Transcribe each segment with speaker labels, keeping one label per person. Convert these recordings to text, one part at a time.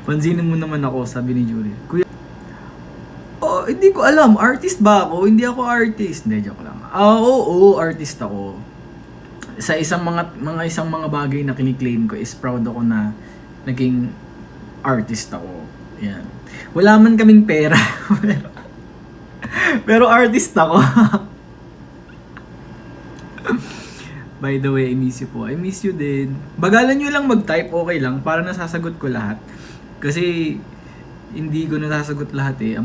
Speaker 1: Pansinin mo naman ako, sabi ni Julie. Kuya, oh, hindi ko alam. Artist ba ako? Hindi ako artist. Hindi, joke lang. Oo, artist ako. Sa isang mga bagay na kiniklaim ko is proud ako na naging artist ako. Yan. Wala man kaming pera. Pero artist ako. By the way, I miss you po. I miss you din. Bagalan nyo lang mag-type, okay lang. Para nasasagot ko lahat. Kasi, hindi ko nasasagot lahat eh.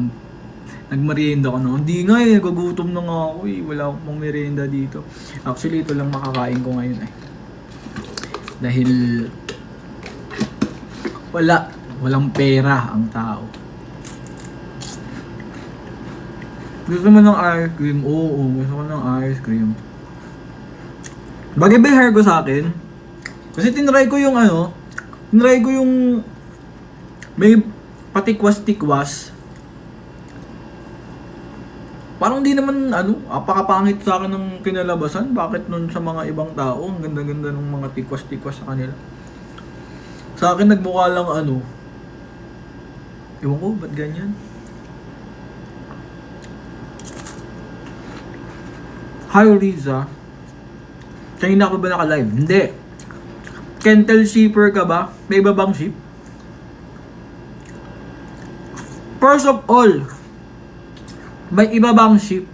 Speaker 1: Nagmerienda ko na. Hindi nga eh, nagugutom na nga ako eh. Wala akong pang merienda dito. Actually, ito lang makakain ko ngayon eh. Dahil, walang pera ang tao. Gusto mo ng ice cream? Oo, gusto ko ng ice cream. Bagay ba yung hair ko sa akin? Kasi tinry ko yung may patikwas-tikwas. Parang di naman apakapangit sa akin ng kinalabasan. Bakit nun sa mga ibang tao, ang ganda-ganda ng mga tikwas-tikwas sa kanila. Sa akin nagmukha lang ewan ko, ba't ganyan? Hi Riza. Kanina ako ba naka-live? Hindi. Kentel shipper ka ba? May iba bang ship? First of all, may iba bang ship?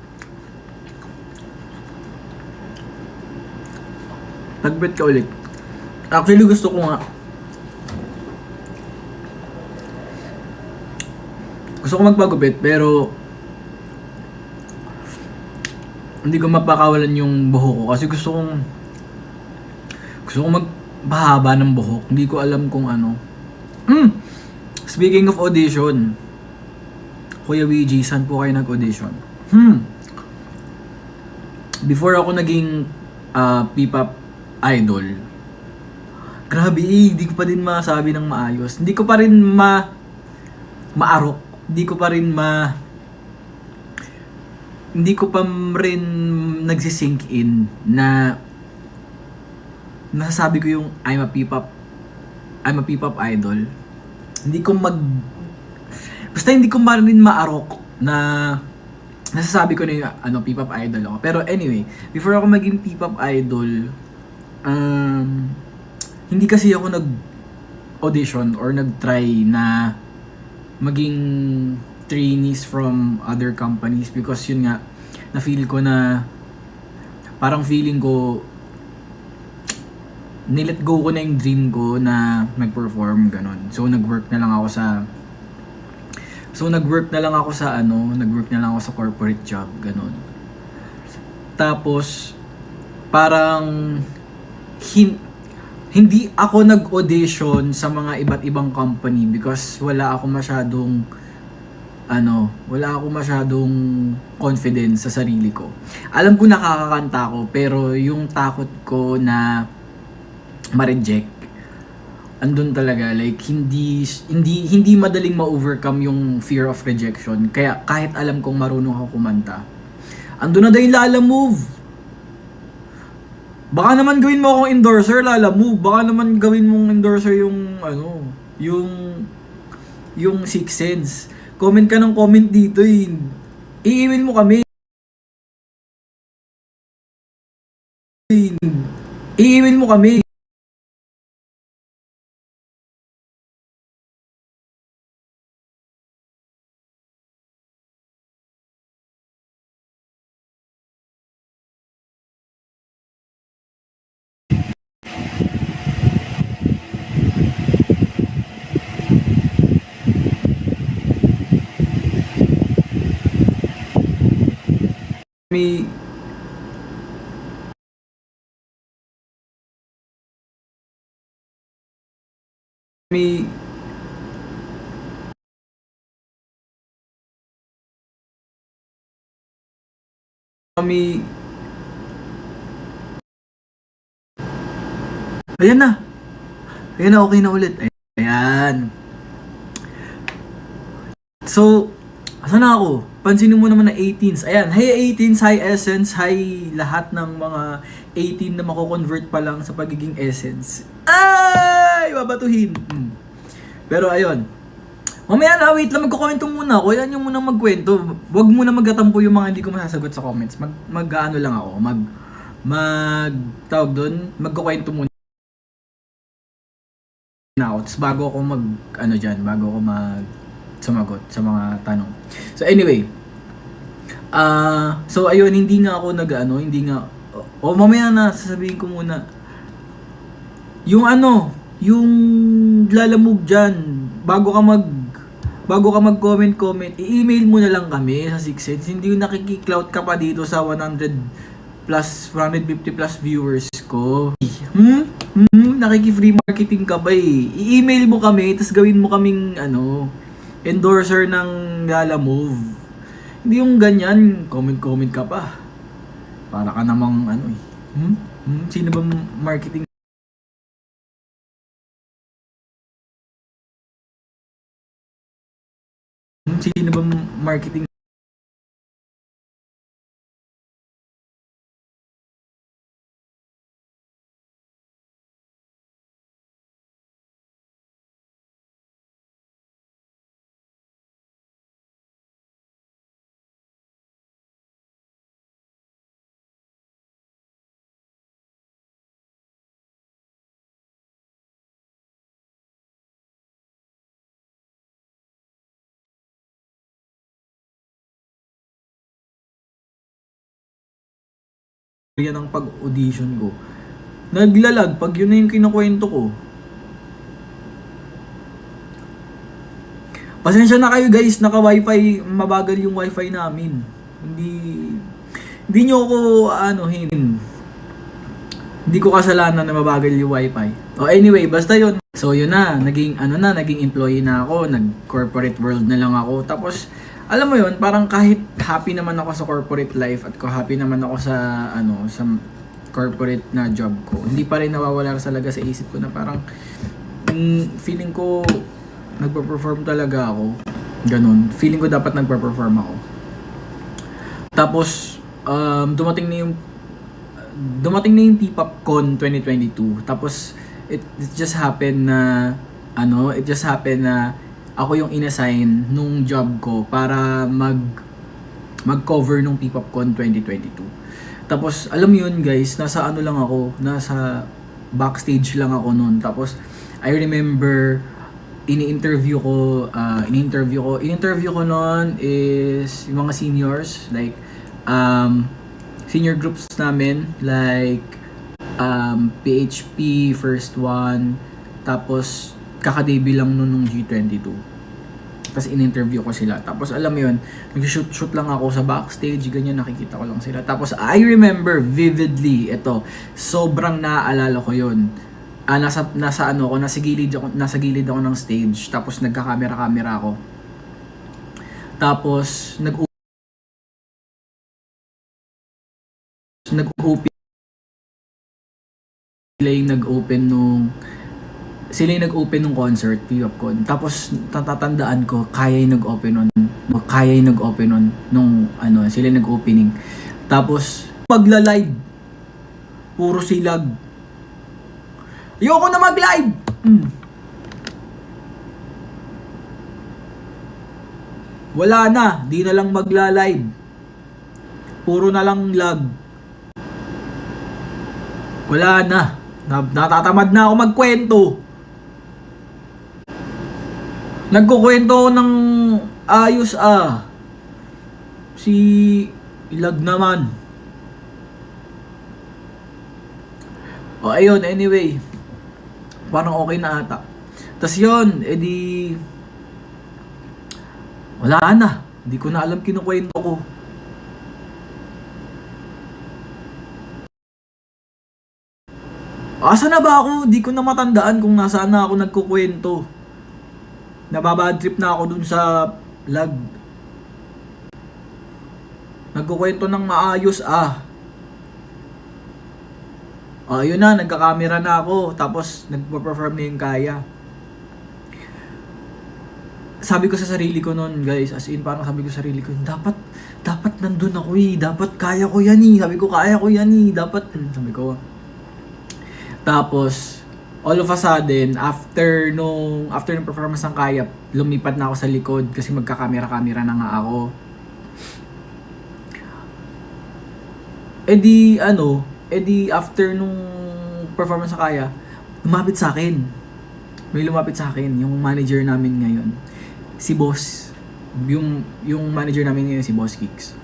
Speaker 1: Nagbet ka ulit. Actually gusto ko nga. Gusto ko magpagupit pero hindi ko mapakawalan yung buhok ko kasi gusto kong magpahaba ng buhok. Hindi ko alam kung ano. Speaking of audition, Kuya Ouija, saan po kayo nag-audition? Before ako naging P-pop idol, grabe hindi ko pa din masabi ng maayos. Hindi ko pa rin maarok. Hindi ko pa rin nagsisink in na nasasabi ko yung I'm a P-pop idol. Basta hindi ko pa rin maarok na nasasabi ko na yung P-pop idol ako. Pero anyway, before ako maging P-pop idol, hindi kasi ako nag-audition or nag-try na maging trainees from other companies because yun nga, na-feel ko na parang feeling ko nilet go ko na yung dream ko na mag-perform, ganon. So nag-work na lang ako sa corporate job, ganon. Tapos parang hindi ako nag-audition sa mga iba't ibang company because wala ako masyadong confidence sa sarili ko. Alam ko nakakakanta ko, pero yung takot ko na ma-reject, andun talaga, like hindi madaling ma-overcome yung fear of rejection. Kaya kahit alam kong marunong ako kumanta, andun na daw yung Lala Move. Baka naman gawin mo akong endorser, Lala Move. Baka naman gawin mong endorser yung Six Sense. Comment ka ng comment dito eh. I-email mo kami. I-email mo kami. May Ayan na, okay na ulit. Ayan. So, asan na ako? Pansinin mo naman na 18s. Ayan, hi 18s, hi Essence, hi lahat ng mga 18 na mako-convert pa lang sa pagiging Essence. Ay! Babatuhin! Pero ayun, mamaya na, wait lang, magkukwento muna ako. Yan yung muna magkwento. Huwag muna magkatampo yung mga hindi ko masasagot sa comments. Mag-ano lang ako. Tawag doon, magkukwento muna ako. Tapos bago ako bago ako sumagot sa mga tanong. So anyway, so ayun, hindi nga ako hindi nga, mamaya na, sasabihin ko muna. Yung yung lalamove dyan, bago ka mag-comment, i-email mo na lang kami sa 6 Sense. Hindi yung nakikiclout ka pa dito sa 150 plus viewers ko. Nakiki-free marketing ka ba eh. I-email mo kami, tapos gawin mo kaming endorser ng Lalamove. Hindi yung ganyan, comment ka pa. Para ka namang Sino ba marketing? Sino ba marketing? Yan ang pag-audition ko. Naglalag pag yun na yung kinukwento ko. Pasensya na kayo guys, naka-wifi, mabagal yung wifi namin. Hindi nyo ako hindi ko kasalanan na mabagal yung wifi. Anyway, basta yun. So yun na, naging employee na ako, nag-corporate world na lang ako. Tapos alam mo yun, parang kahit happy naman ako sa corporate life at happy naman ako sa sa corporate na job ko, hindi pa rin nawawala talaga sa isip ko na parang feeling ko nagpe-perform talaga ako. Ganun. Feeling ko dapat nagpe-perform ako. Tapos dumating na yung T-PopCon 2022. Tapos it just happened na ako yung inassign nung job ko para mag-cover nung T-PopCon 2022. Tapos alam mo yun guys, nasa backstage lang ako noon. Tapos I remember ini-interview ko noon is yung mga seniors, like senior groups namin, like PHP first one, tapos kaka-debut lang nung G22. Tapos in-interview ko sila. Tapos alam mo yun, nag-shoot lang ako sa backstage, ganyan, nakikita ko lang sila. Tapos I remember vividly, sobrang naaalala ko yun. Nasa gilid ako ng stage, tapos nagka-camera ako. Tapos nag-open sila yung nag-open nung concert, P-PopCon. Tapos natatandaan ko, kaya yung nag-open nun nung sila yung nag-opening. Tapos magla-live, puro silag. Ayoko na mag-live. Wala na, di na lang magla-live. Puro na lang lag. Wala na. Natatamad na ako magkwento. Nagkukwento ng ayos si ilag naman. Ayun, anyway. Parang okay na ata. Tas yun, edi wala na. Hindi ko na alam kinukwento ko. Asa na ba ako? Di ko na matandaan kung nasaan na ako nagkukwento. Nababad trip na ako dun sa lag. Nagkukwento ng maayos yun na, nagka-camera na ako. Tapos nagpa-perform na yung kaya. Sabi ko sa sarili ko noon, guys, as in parang sabi ko sa sarili ko, dapat nandun ako dapat kaya ko yan sabi ko, kaya ko yan dapat, sabi ko. Tapos all of a sudden, after nung performance ng Kaya, lumipat na ako sa likod kasi magkakamera-kamera na nga ako. After nung performance ng Kaya, lumapit sa akin. May lumapit sa akin, yung manager namin ngayon. Si Boss. Yung manager namin ngayon, si Boss Kicks.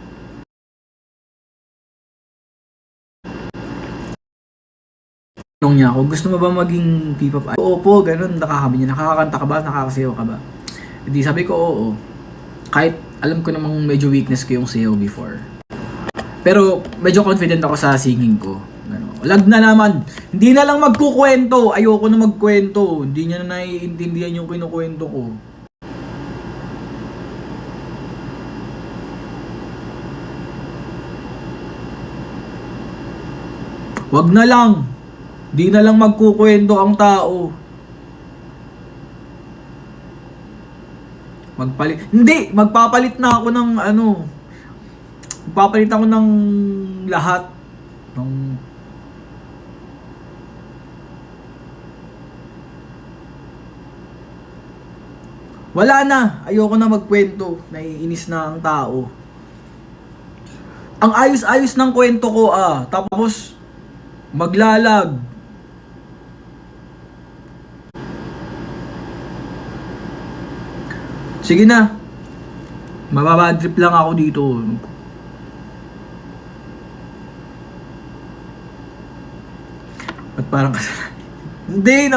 Speaker 1: Tanong niya ako, gusto mo ba maging P-pop idol? Oo po, ganun, nakakabi niya. Nakakakanta ka ba? Nakakasayaw ka ba? Hindi, sabi ko oo. Kahit alam ko namang medyo weakness ko yung sayaw before. Pero medyo confident ako sa singing ko. Ano, lag na naman. Hindi na lang magkukwento. Ayoko na magkwento. Hindi niya na naiintindihan yung kinukwento ko. Wag na lang. Di na lang magkukwento ang tao. Magpapalit na ako ng magpapalit ako ng lahat. Wala na. Ayoko na magkwento. Naiinis na ang tao. Ang ayos-ayos ng kwento ko tapos maglalag. Sige na. Mababadrip lang ako dito. At parang hindi,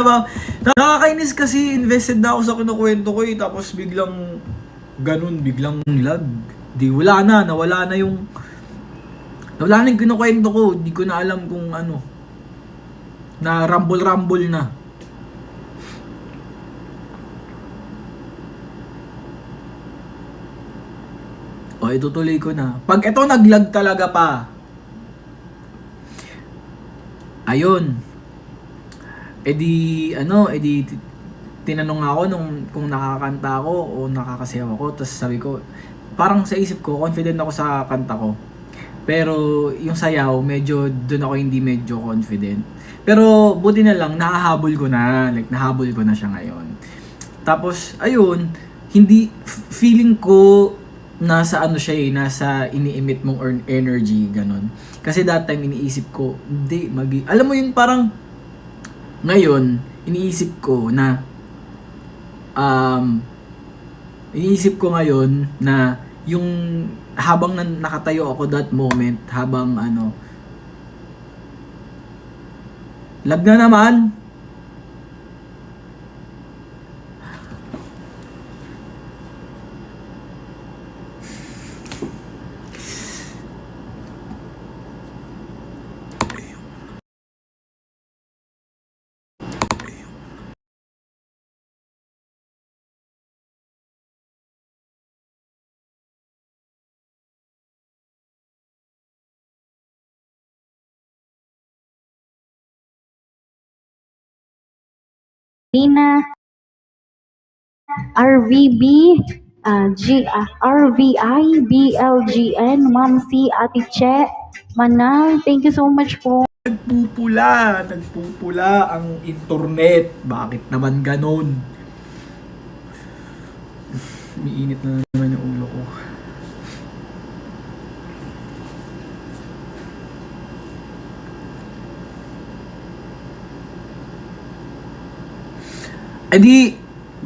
Speaker 1: nakakainis kasi invested na ako sa kinukwento ko tapos biglang lag. Nawala na yung kinukwento ko. Di ko na alam kung na rumble na. O, itutuloy ko na. Pag ito naglag talaga pa, ayun. Tinanong ako kung nakakanta ako o nakakasayaw ako. Tapos sabi ko, parang sa isip ko, confident ako sa kanta ko. Pero yung sayaw, medyo doon ako hindi medyo confident. Pero buti na lang, nahahabol ko na siya ngayon. Tapos, ayun, feeling ko, nasa nasa ini-emit mong energy, ganun. Kasi that time, iniisip ko, alam mo yun, parang, ngayon, iniisip ko ngayon na, yung, habang nakatayo ako that moment, habang lag na naman.
Speaker 2: Nina, RVB, RVI, BLGN, Ma'am C, Ate Che, Manal, thank you so much po.
Speaker 1: Nagpupula ang internet. Bakit naman ganon? Umiinit na naman yung ulo ko.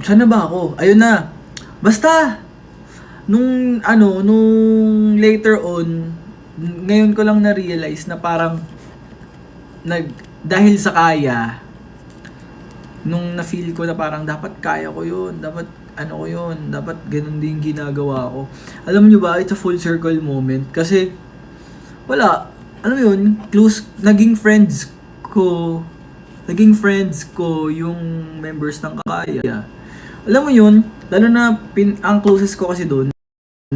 Speaker 1: Saan na ba ako? Ayun na. Basta, nung later on, ngayon ko lang na-realize na parang, dahil sa Kaya, nung na-feel ko na parang dapat kaya ko yun, dapat dapat ganun din ginagawa ko. Alam nyo ba, it's a full circle moment. Kasi, alam mo yun, naging friends ko yung members ng Kaya. Alam mo yun, lalo na ang closest ko kasi doon,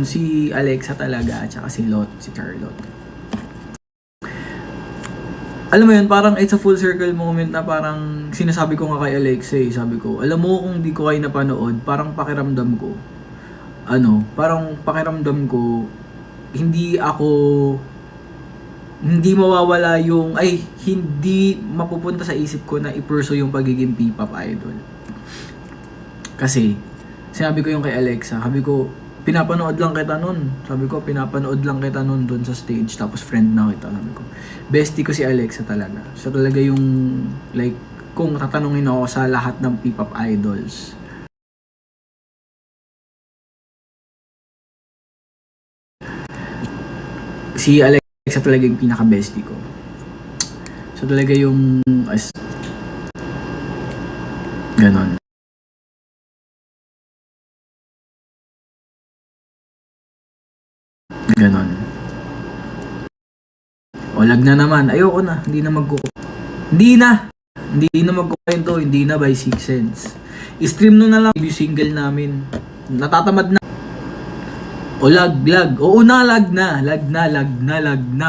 Speaker 1: si Alexa talaga, at saka si Charlotte. Alam mo yun, parang it's a full circle moment na parang sinasabi ko nga kay Alexa sabi ko, alam mo kung di ko kayo napanood, parang pakiramdam ko, hindi ako hindi mawawala yung, ay, hindi mapupunta sa isip ko na i-pursue yung pagiging P-pop idol. Kasi, sinabi ko yung kay Alexa, sabi ko, pinapanood lang kita nun. Sabi ko, pinapanood lang kita nun doon sa stage, tapos friend na kita. Sabi ko, bestie ko si Alexa talaga. Siya talaga yung, like, kung tatanungin ako sa lahat ng P-pop idols, si Alexa talaga yung pinaka-bestie ko. Siya talaga yung, ganon. Ganon. O, lag na naman. Ayoko na. Hindi na magkukwento. Hindi na by 6 cents. I-stream na lang yung single namin. Natatamad na. O, lag. Oo na, lag na.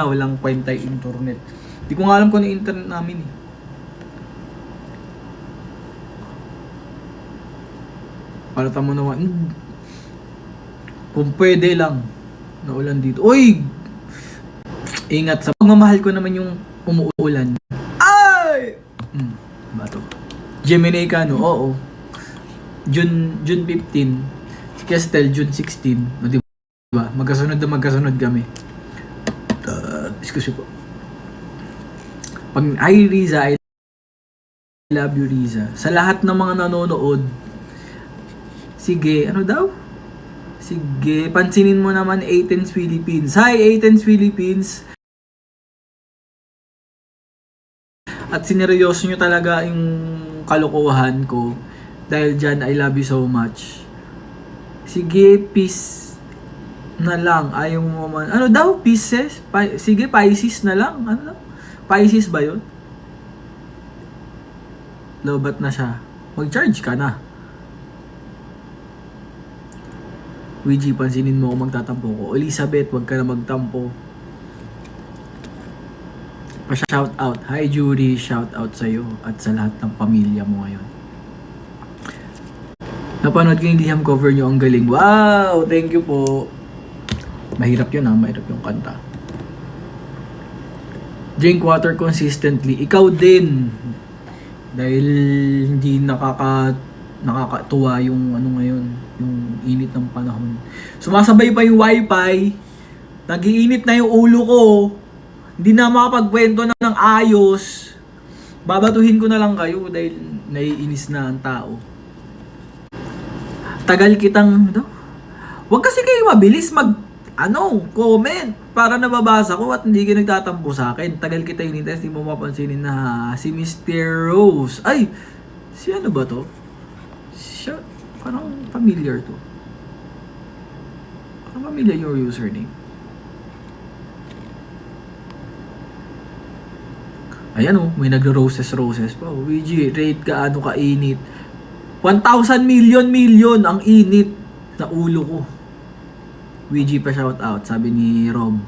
Speaker 1: Walang kwenta yung internet. Hindi ko nga alam kung ano yung internet namin eh. Palata mo naman. Kung pwede lang. Naulan dito. Uy! Ingat sa pagmamahal ko naman yung umuulan. Ay! Bato. Gemini Cano, oo. June 15. Si Kestel, June 16. O, diba? Magkasunod kami. Excuse me po. Hi Riza, I love you Riza. Sa lahat ng mga nanonood, sige, ano daw? Sige, pansinin mo naman Athens Philippines. Hi Athens Philippines. At sineryoso nyo talaga yung kalokohan ko. Dahil dyan, I love you so much. Sige, peace na lang. Ayaw mo man. Ano daw? Pieces? Sige, Pisces na lang. Ano daw? Pisces ba yun? Lobat na siya. Mag-charge ka na. Ouija, pansinin mo kung magtatampo ko. Elizabeth, wag ka na magtampo. Pa-shout out. Hi Judy, shout out sa'yo at sa lahat ng pamilya mo ngayon. Napanood ko yung Liam cover nyo, ang galing. Wow! Thank you po. Mahirap yun mahirap yung kanta. Drink water consistently. Ikaw din. Dahil hindi nakakatuwa yung ano ngayon, yung init ng panahon. Sumasabay pa yung wifi. Nag-iinit na yung ulo ko. Hindi na makapagkwento ng ayos. Babatuhin ko na lang kayo dahil naiinis na ang tao. Tagal kitang, wag kasi kayo mabilis comment para nababasa ko at hindi ka nagtatampo sa akin. Tagal kita hinintay, hindi mo mapansinin na si Mr. Rose. Ay, si ano ba to? Siya, parang familiar to. Parang familiar yung username. Ayan may nagro-roses pa. Ouija, rate ka ano kainit. 1,000 million ang init na ulo ko. Ouija pa shout out, sabi ni Rob.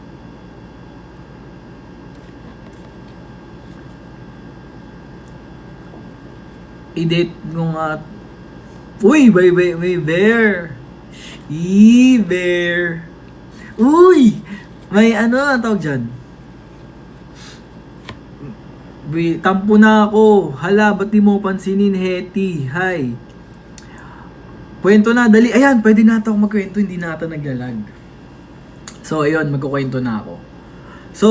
Speaker 1: I-date ko nga. Uy, may bear. Bear. Uy! May ang tawag dyan? Tampo na ako. Hala, ba't di mo pansinin, Hetty? Hi. Kwento na, dali. Ayan, pwede na ako magkwento. Hindi na ata naglalag. So, ayun, magkukwento na ako. So,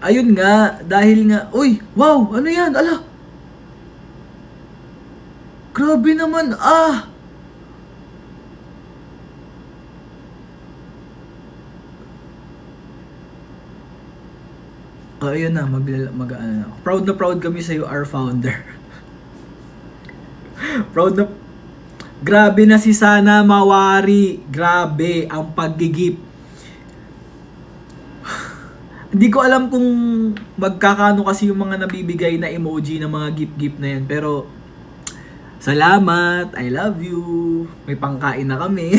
Speaker 1: ayun nga, dahil nga, uy, wow, ano yan? Ala! Grabe naman, ayun na, ano. Proud na proud kami sa iyo, our founder. Proud na. Grabe na si Sana Mawari. Grabe ang paggigip. Hindi ko alam kung magkakano kasi yung mga nabibigay na emoji ng mga gip-gip na yan. Pero, salamat. I love you. May pangkain na kami.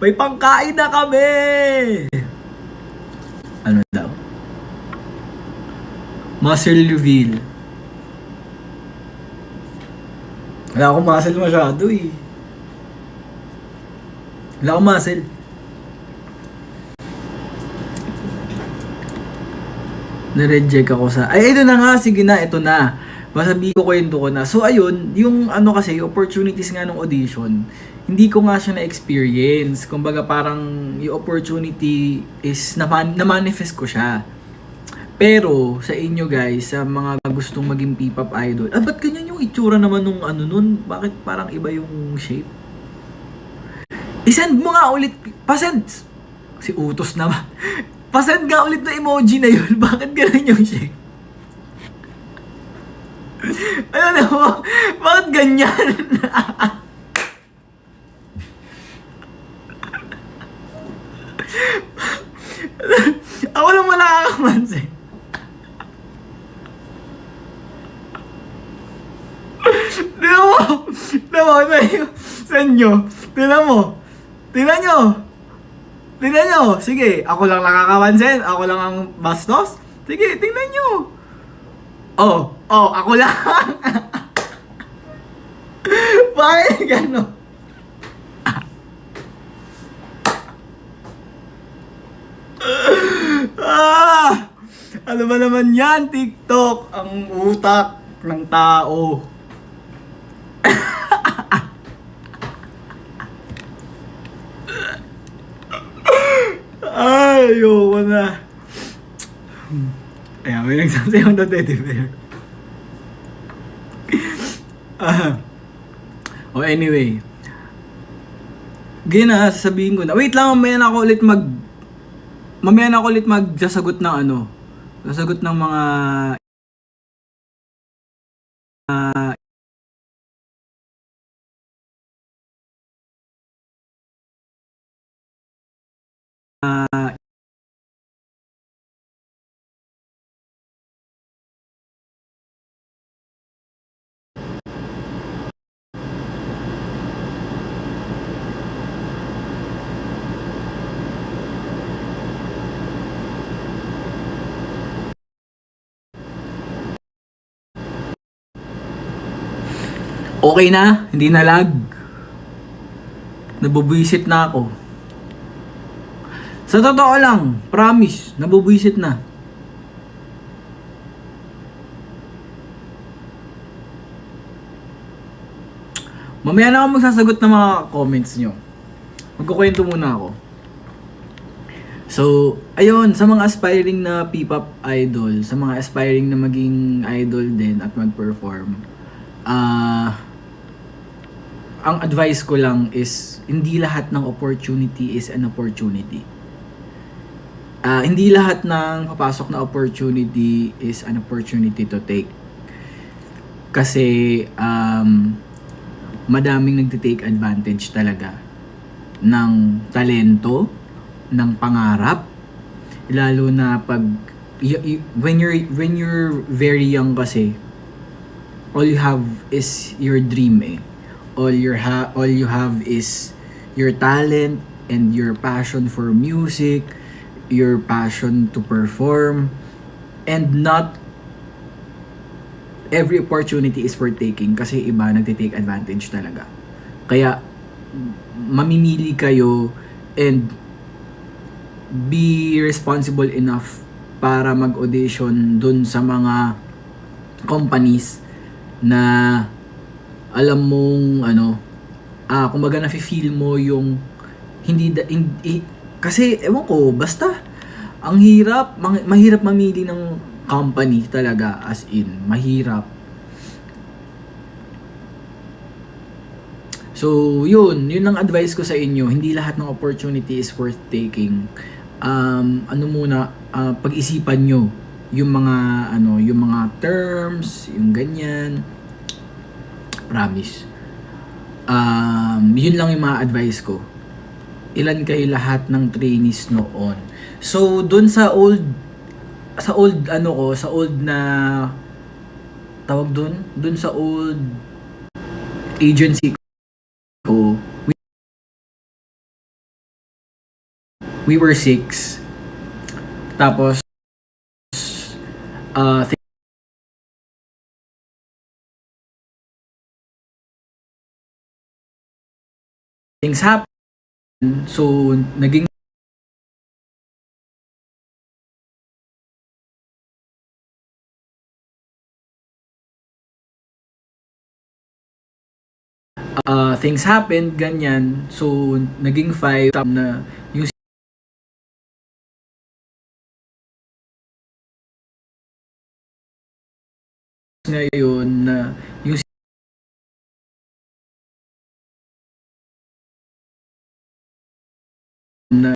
Speaker 1: May pangkain na kami! Ano daw? Muscle reveal. Wala akong muscle masyado eh. Wala akong muscle. Na-reject ako sa... Ay, ito na nga. Sige na, ito na. Masabi ko, kwento ko na. So, ayun, yung ano kasi, opportunities nga ng audition, hindi ko nga siya na-experience. Kumbaga, parang yung opportunity is na-manifest ko siya. Pero, sa inyo guys, sa mga gustong maging P-pop idol, ba't ganyan yung itsura naman nung ano nun? Bakit parang iba yung shape? I-send mo nga ulit. Pasend. Si Utos naman. Pasend nga ulit na emoji na yun. Bakit ganun yung shape? Ano na mo? Bakit ganyan? Ako lang wala nakakamansin. Tignan mo! Tignan mo! Send nyo. Tignan mo. Tignan nyo. Tignan nyo. Sige, ako lang nakakapansin. Ako lang ang bastos. Sige, tignan nyo. Oh, ako lang. Bakit gano'n? Ano ba naman yan, TikTok? Ang utak ng tao. Ay, ayoko na. Ayan, may nagsasayaw na teddy bear. Anyway. Ganyan na, sasabihin ko na. Wait lang, mamaya na ako ulit magsasagot ng ano. Sasagot ng mga okay na, hindi na lag. Nabubwisit na ako. Sa totoo lang, promise, nabubwisit na. Mamaya na ako magsasagot ng mga comments nyo. Magkukwento muna ako. So, ayun, sa mga aspiring na P-pop idol, sa mga aspiring na maging idol din at mag-perform, ang advice ko lang is, hindi lahat ng opportunity is an opportunity. Hindi lahat ng papasok na opportunity is an opportunity to take. Kasi, madaming nagtitake advantage talaga ng talento, ng pangarap, lalo na pag when you're very young kasi, all you have is your dream eh. All you have is your talent and your passion for music, your passion to perform, and not every opportunity is worth taking kasi iba nagtitake advantage talaga. Kaya mamimili kayo and be responsible enough para mag-audition dun sa mga companies na alam mong kumbaga nafe-feel mo yung kasi ewan ko, basta ang mahirap mamili ng company talaga, as in mahirap. So yun ang advice ko sa inyo, hindi lahat ng opportunity is worth taking. Pag-isipan nyo yung mga terms, yung ganyan. Promise. Yun lang yung mga advice ko. Ilan kayo lahat ng trainees noon? So doon sa old na tawag doon sa old agency ko, we were 6. Tapos things happen. So naging things happened, ganyan. So, naging 5 na yung ngayon na yung na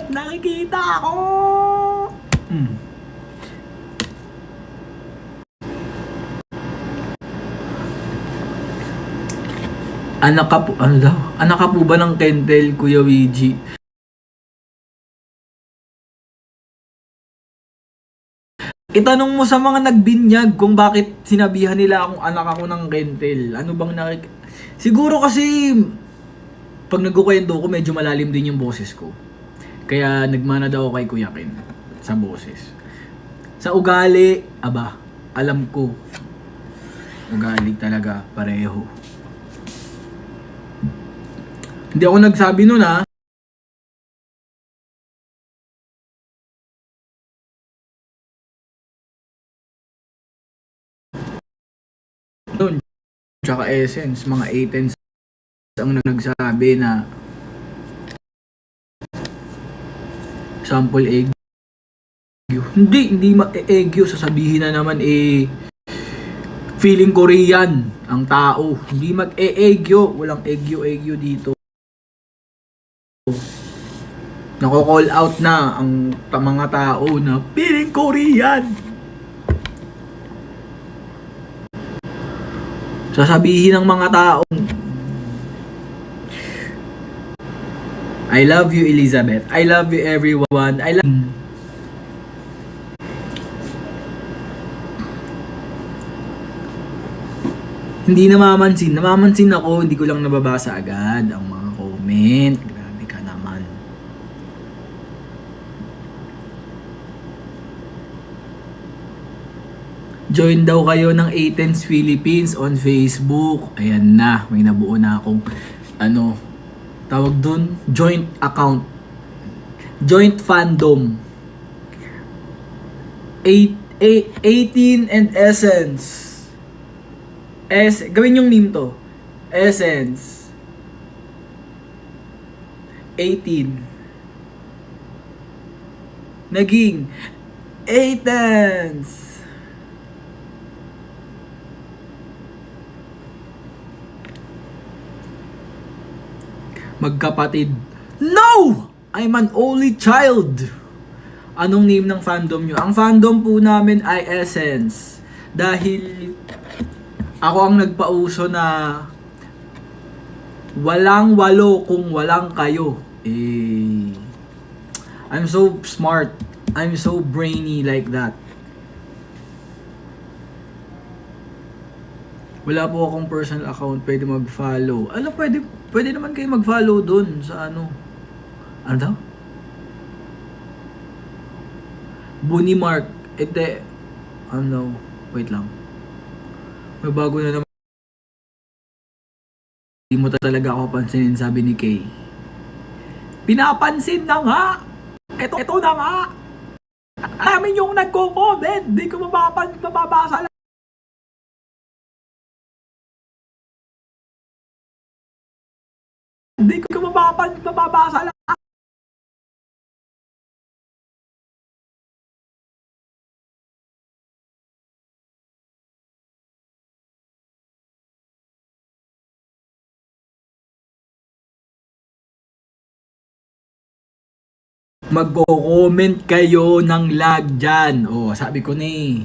Speaker 1: nakikita ako. Anak ka po, ano daw? Anak ka po ba ng Kentel, Kuya Luigi? Itanong mo sa mga nagbinyag kung bakit sinabihan nila akong anak ako ng Kentel. Ano bang Siguro kasi pag nagkukwento ko medyo malalim din yung boses ko. Kaya nagmana daw ako kay Kuya Ken sa boses. Sa ugali, aba, alam ko. Ugali talaga, pareho. Hindi ako nagsabi nun ha. Nun, tsaka Essence, mga 8 ang nagsabi na sample egg. Hindi ma-egyo. Sasabihin na naman feeling Korean ang tao. Hindi mag-egyo. Walang egyo dito. Nako-call out na ang mga tao na feeling Korean. Sasabihin ng mga taong I love you, Elizabeth. I love you, everyone. I love Hindi namamansin. Namamansin ako, hindi ko lang nababasa agad ang mga comment. Grabe ka naman. Join daw kayo ng Athens Philippines on Facebook. Ayan na, may nabuo na akong tawag dun, joint account. Joint fandom. 18 and Essence. Gawin yung meme to. Essence. 18. Naging Athens. Magkapatid. No! I'm an only child. Anong name ng fandom nyo? Ang fandom po namin ay Essence. Dahil ako ang nagpauso na walang walo kung walang kayo. I'm so smart. I'm so brainy like that. Wala po akong personal account, pwede mag-follow. Pwede naman kayo mag-follow dun sa ano daw? Bunimark. Wait lang. May bago na naman. Hindi mo talaga ako pansinin, sabi ni Kay. Pinapansin na nga! Ito na nga! Amin yung nagko-comment! Di ko mababasa lang. Hindi ko mababasa lang. Magko-comment kayo ng lag dyan. Sabi ko na eh.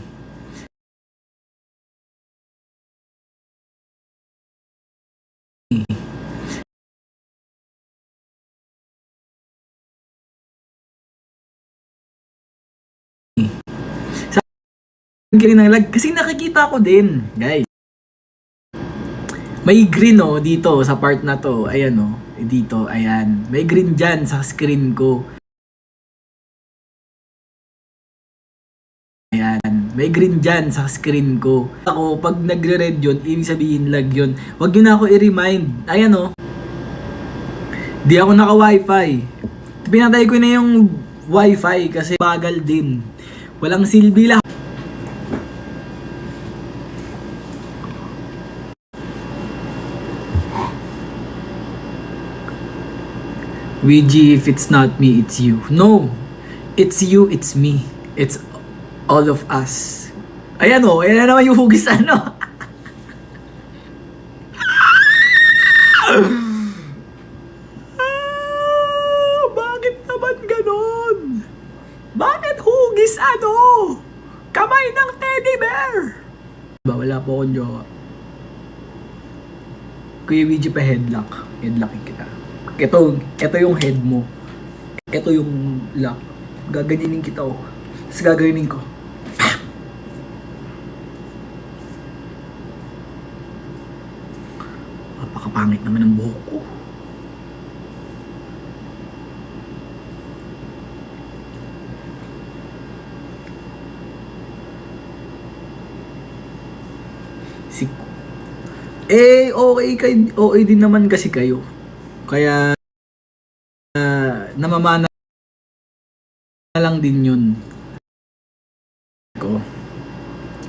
Speaker 1: Sabi ng lag kasi nakikita ko din, guys. May green dito sa part na to. Ayan Dito, ayan. May green dyan sa screen ko. Ayan. May green dyan sa screen ko. Ako, pag nagre-red yun, ibig sabihin lag yun. Huwag nyo na ako i-remind. Ayan o. Di ako naka-wifi. Pinatay ko na yung wifi kasi bagal din. Walang silbi lang. Ouija, if it's not me, it's you. No! It's you, it's me. It's all of us. Ayan o, ayan na naman yung hugis ano. Bakit naman ganon? Bakit hugis ano? Kamay ng teddy bear! Wala po akong jowa. Kuya Ouija pa headlock. Headlockin kita. Ito yung head mo. Ito yung lock. Gaganyanin kita oh. Tapos gaganyanin ko. Napakapangit naman ng buhok ko. Okay din naman kasi kayo. Kaya namamana lang din yun.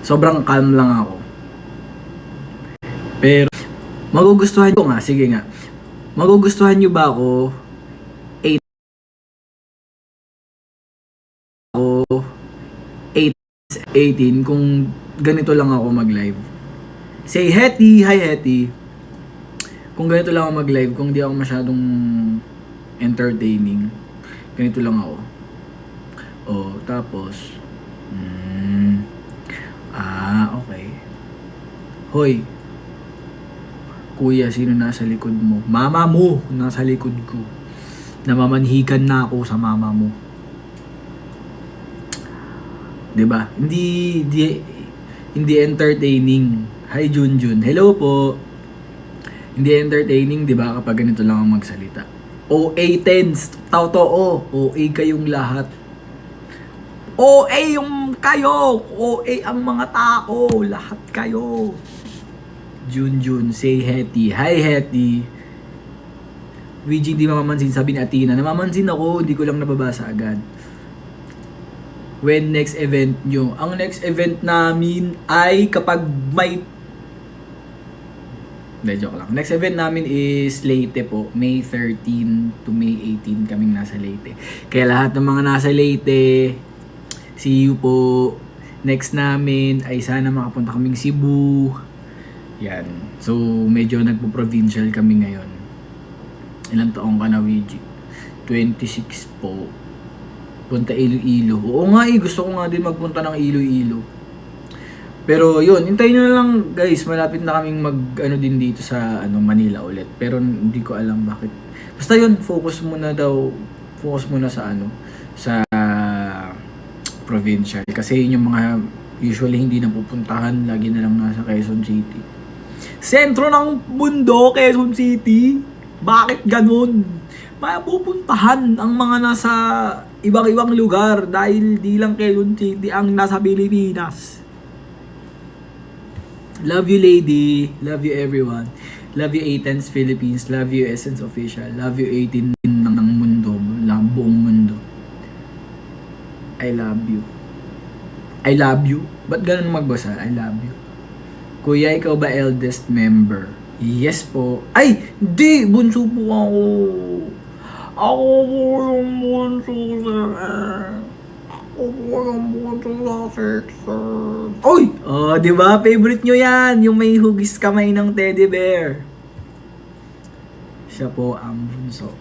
Speaker 1: Sobrang calm lang ako. Pero magugustuhan ko nga, sige nga. Magugustuhan nyo ba ako 18 kung ganito lang ako mag-live? Say Hetty, hi Hetty. Kung ganito lang ako mag-live, kung di ako masyadong entertaining, ganito lang ako. Oh, tapos okay. Hoy, kuya, sino nasa likod mo? Mama mo nasa likod ko. Namamanhikan na ako sa mama mo. 'Di ba? Hindi entertaining. Hi Junjun. Hello po. Hindi entertaining, 'di ba, kapag ganito lang ang magsalita. OA tens, totoo. OA kayong lahat. OA yung kayo. OA ang mga tao. Lahat kayo. Junjun, say Hetty. Hi Hetty. Ouija, hindi mamamansin, sabi ni Athena. Namamansin ako, hindi ko lang nababasa agad. When next event nyo? Ang next event namin ay kapag may... Hindi, joke lang. Next event namin is Leyte po. May 13 to May 18 kaming nasa Leyte. Kaya lahat ng mga nasa Leyte, see you po. Next namin ay sana makapunta kaming Cebu. Yan. So, medyo nagpo-provincial kami ngayon. Ilang taong ka na, Ouija? 26 po. Punta Iloilo. Oo nga gusto ko nga din magpunta ng Iloilo. Pero yun, hintayin nyo na lang guys, malapit na kaming mag din dito sa Manila ulit. Pero hindi ko alam bakit. Basta yun, focus muna sa sa provincial. Kasi yun yung mga usually hindi napupuntahan, lagi na lang nasa Quezon City. Sentro ng mundo, Quezon City. Bakit ganun? Mapupuntahan ang mga nasa ibang-ibang lugar dahil di lang Quezon City ang nasa Pilipinas. Love you lady, love you everyone. Love you Athens Philippines, love you Essence Official, love you 18 ng mundo, buong mundo. I love you. I love you? Ba't ganun magbasa? I love you. Kuya, ikaw ba eldest member? Yes po. Ay! Di! Bunso po ako. Ako po yung bunso sir. Ako po yung bunso sa section. Oy! Oh, di ba? Favorite nyo yan. Yung may hugis kamay ng teddy bear. Siya po ang bunso.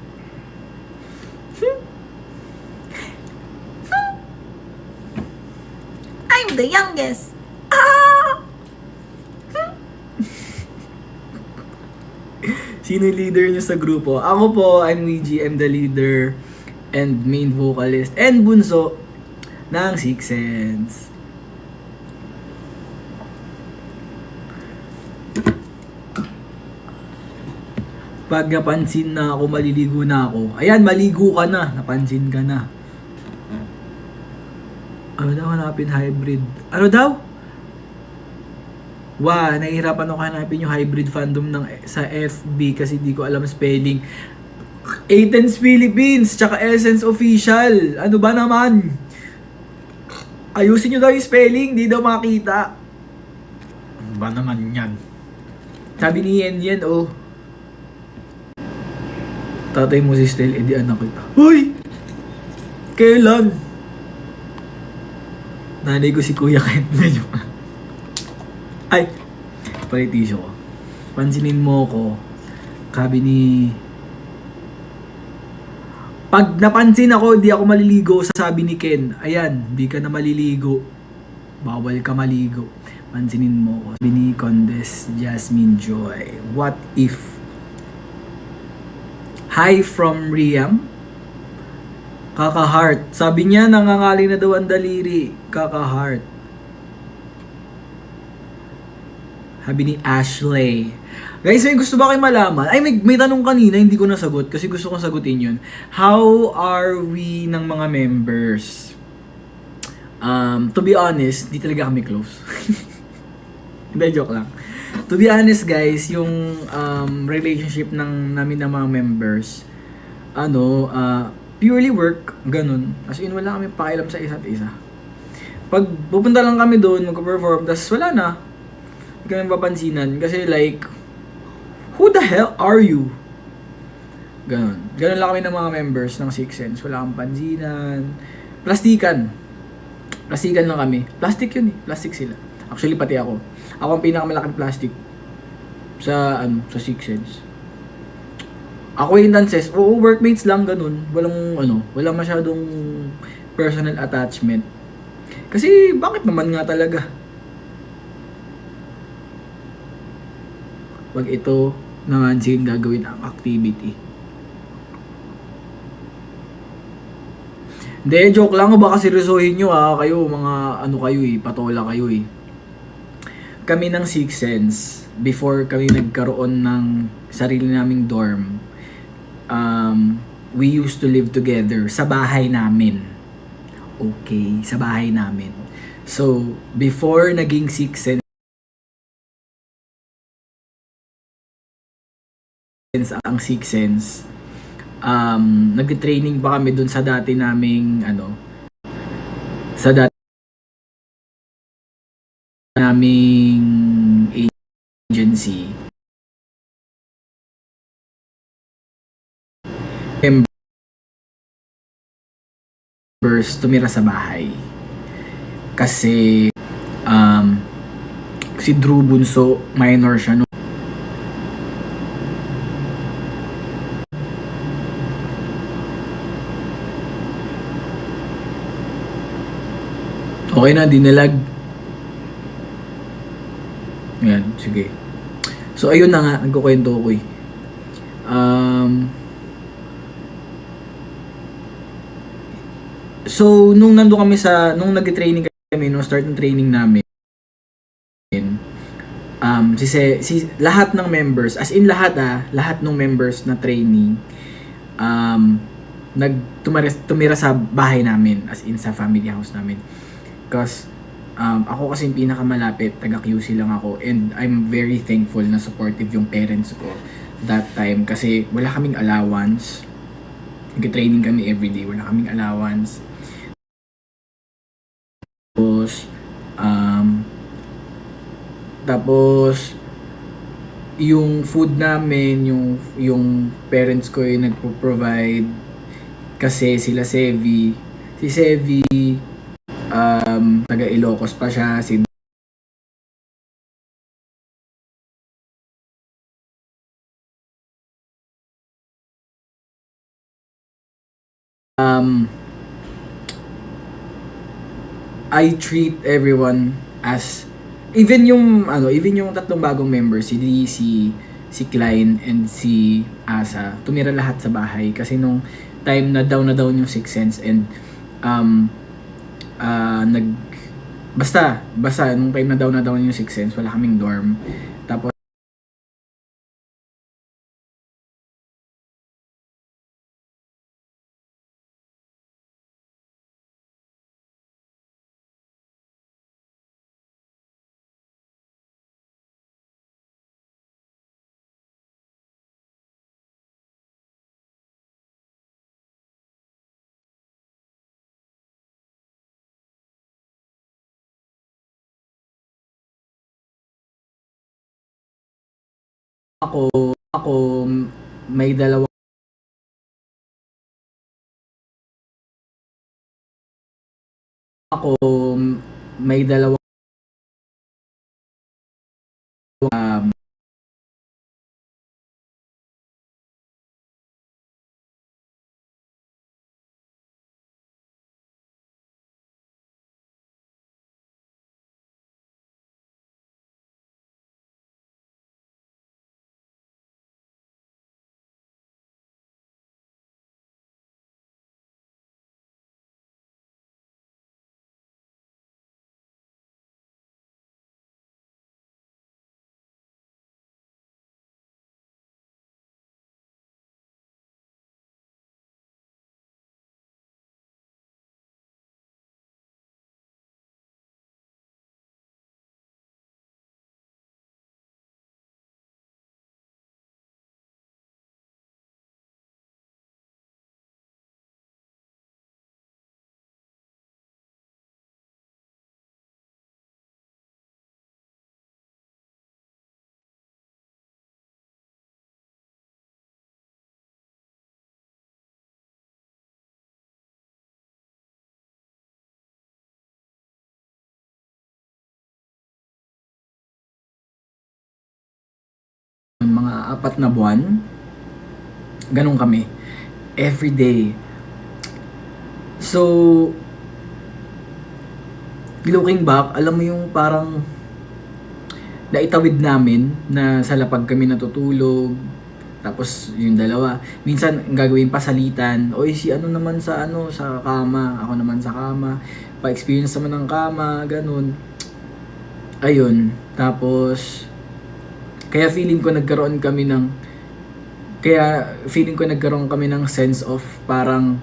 Speaker 1: I'm the youngest. Sino leader niyo sa grupo? Ako po, I'm Ouija, I'm the leader and main vocalist and bunso ng Six Sense. Pag napansin na ako, maliligo na ako. Ayan, maligo ka na. Napansin ka na. Ano daw hanapin hybrid? Ano daw? Nahihirapan ako hanapin yung hybrid fandom sa FB kasi di ko alam spelling. Athens Philippines, tsaka Essence Official. Ano ba naman? Ayusin nyo daw yung spelling, di daw makita. Ano ba naman yan? Sabi ni Yen, oh. Tatay mo si Stel, edi anak kita. Hoy! Kailan? Nanay ko si Kuya Kent na yun. Ay! Palitisyo ko. Pansinin mo ko. Sabi ni... Pag napansin ako, di ako maliligo, sabi ni Ken, ayan, di ka na maliligo. Bawal ka maligo. Pansinin mo ko. Sabi ni Condes Jasmine Joy, what if? Hi from Riam. Kaka-heart. Sabi niya, nangangali na daw ang daliri. Kaka-heart. Sabi ni Ashley. Guys, may gusto ba kayo malaman? Ay, may tanong kanina, hindi ko nasagot kasi gusto kong sagutin yun. How are we ng mga members? To be honest, di talaga kami close. Hindi, joke lang. To be honest guys, yung relationship namin ng mga members, purely work, ganun. As in, wala kami pakialam sa isa't isa. Pag pupunta lang kami doon, magpa-perform, tas wala na. Hindi kami papansinan. Kasi like, who the hell are you? Ganun. Ganun lang kami ng mga members ng Six Sense. Wala kang pansinan. Plastikan. Plastikan lang kami. Plastic yun eh. Plastic sila. Actually, pati ako. Ako ang pinakamalaking plastic sa Six Sense. Acquaintances, oo, workmates lang ganun. Walang masyadong personal attachment. Kasi bakit naman nga talaga? Pag ito naman gagawin ang activity. Hindi, joke lang. Baka seryosohin nyo kayo, mga kayo patola kayo Kami ng Six Sense, before kami nagkaroon ng sarili naming dorm, we used to live together sa bahay namin. Okay, sa bahay namin. So, before naging Six Sense ang Six Sense, nag-training pa kami dun sa dati naming sa dati naming agency. Members tumira sa bahay. Kasi si Drew Bunso, minor siya Okay na, dinalag. Ayan, sige. So, ayun na nga, nagkukwento ko So, nung nag-training kami, nung start ng training namin, lahat ng members, as in lahat ng members na training, tumira sa bahay namin, as in sa family house namin. Because ako kasi yung pinakamalapit, taga QC lang ako, and I'm very thankful na supportive yung parents ko that time kasi wala kaming allowance. Nag-training kami everyday, wala kaming allowance. Tapos yung food namin, yung parents ko yung nagpo-provide kasi si Sevi, taga Ilocos pa siya, I treat everyone as even yung tatlong bagong members, si Lee, si Klein and si Asa, tumira lahat sa bahay kasi nung time na down yung Six Sense and basta nung time na down yung Six Sense, wala kaming dorm. Tapos Ako may dalawang ako may dalawang um, mga 4 na buwan. Ganun kami. Every day. So, looking back, alam mo yung parang naitawid namin na sa lapag kami natutulog. Tapos yung dalawa, minsan ang gagawin pa salitan, oy si ano naman sa sa kama, ako naman sa kama, pa-experience naman ng kama, ganun. Ayun, tapos kaya feeling ko nagkaroon kami ng sense of parang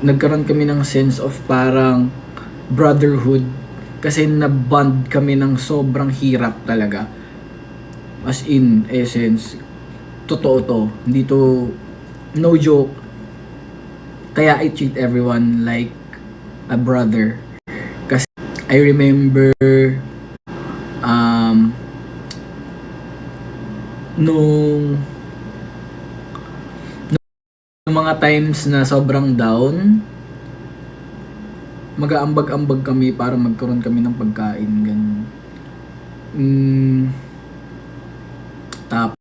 Speaker 1: nagkaroon kami ng sense of parang brotherhood kasi na-bond kami ng sobrang hirap talaga. As in, essence, totoo to. Hindi to, no joke. Kaya I treat everyone like a brother. Kasi I remember nung mga times na sobrang down, mag-aambag-ambag kami para magkaroon kami ng pagkain, ganun. Tapos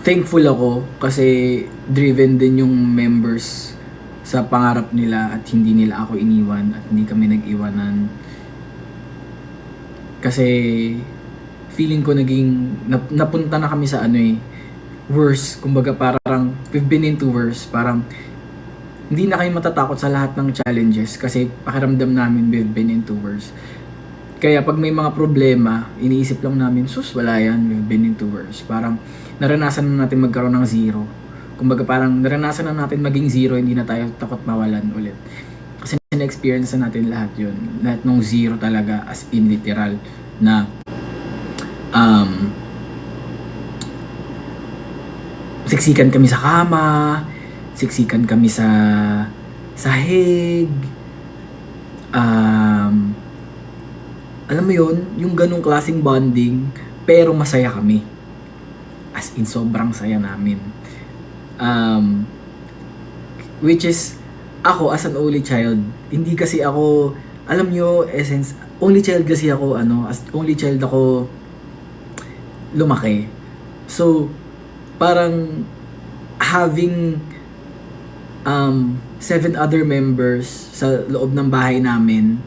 Speaker 1: thankful ako kasi driven din yung members sa pangarap nila at hindi nila ako iniwan at hindi kami nag-iwanan. Kasi feeling ko napunta na kami sa worse. Kumbaga parang we've been into worse. Parang hindi na kayo matatakot sa lahat ng challenges kasi pakiramdam namin we've been into worse. Kaya pag may mga problema, iniisip lang namin, sus, wala yan, we've been into worse. Parang naranasan na natin magkaroon ng zero. Kumbaga parang naranasan na natin maging zero, hindi na tayo takot mawalan ulit. Kasi na-experience na natin lahat yun. Lahat ng zero talaga, as in literal, na siksikan kami sa kama, siksikan kami sa sahig, alam mo yun, yung ganong klaseng bonding, pero masaya kami. As in, sobrang saya namin. Which is, ako as an only child, hindi kasi ako, alam nyo, essence, only child kasi ako, as only child ako lumaki. So, parang having 7 other members sa loob ng bahay namin,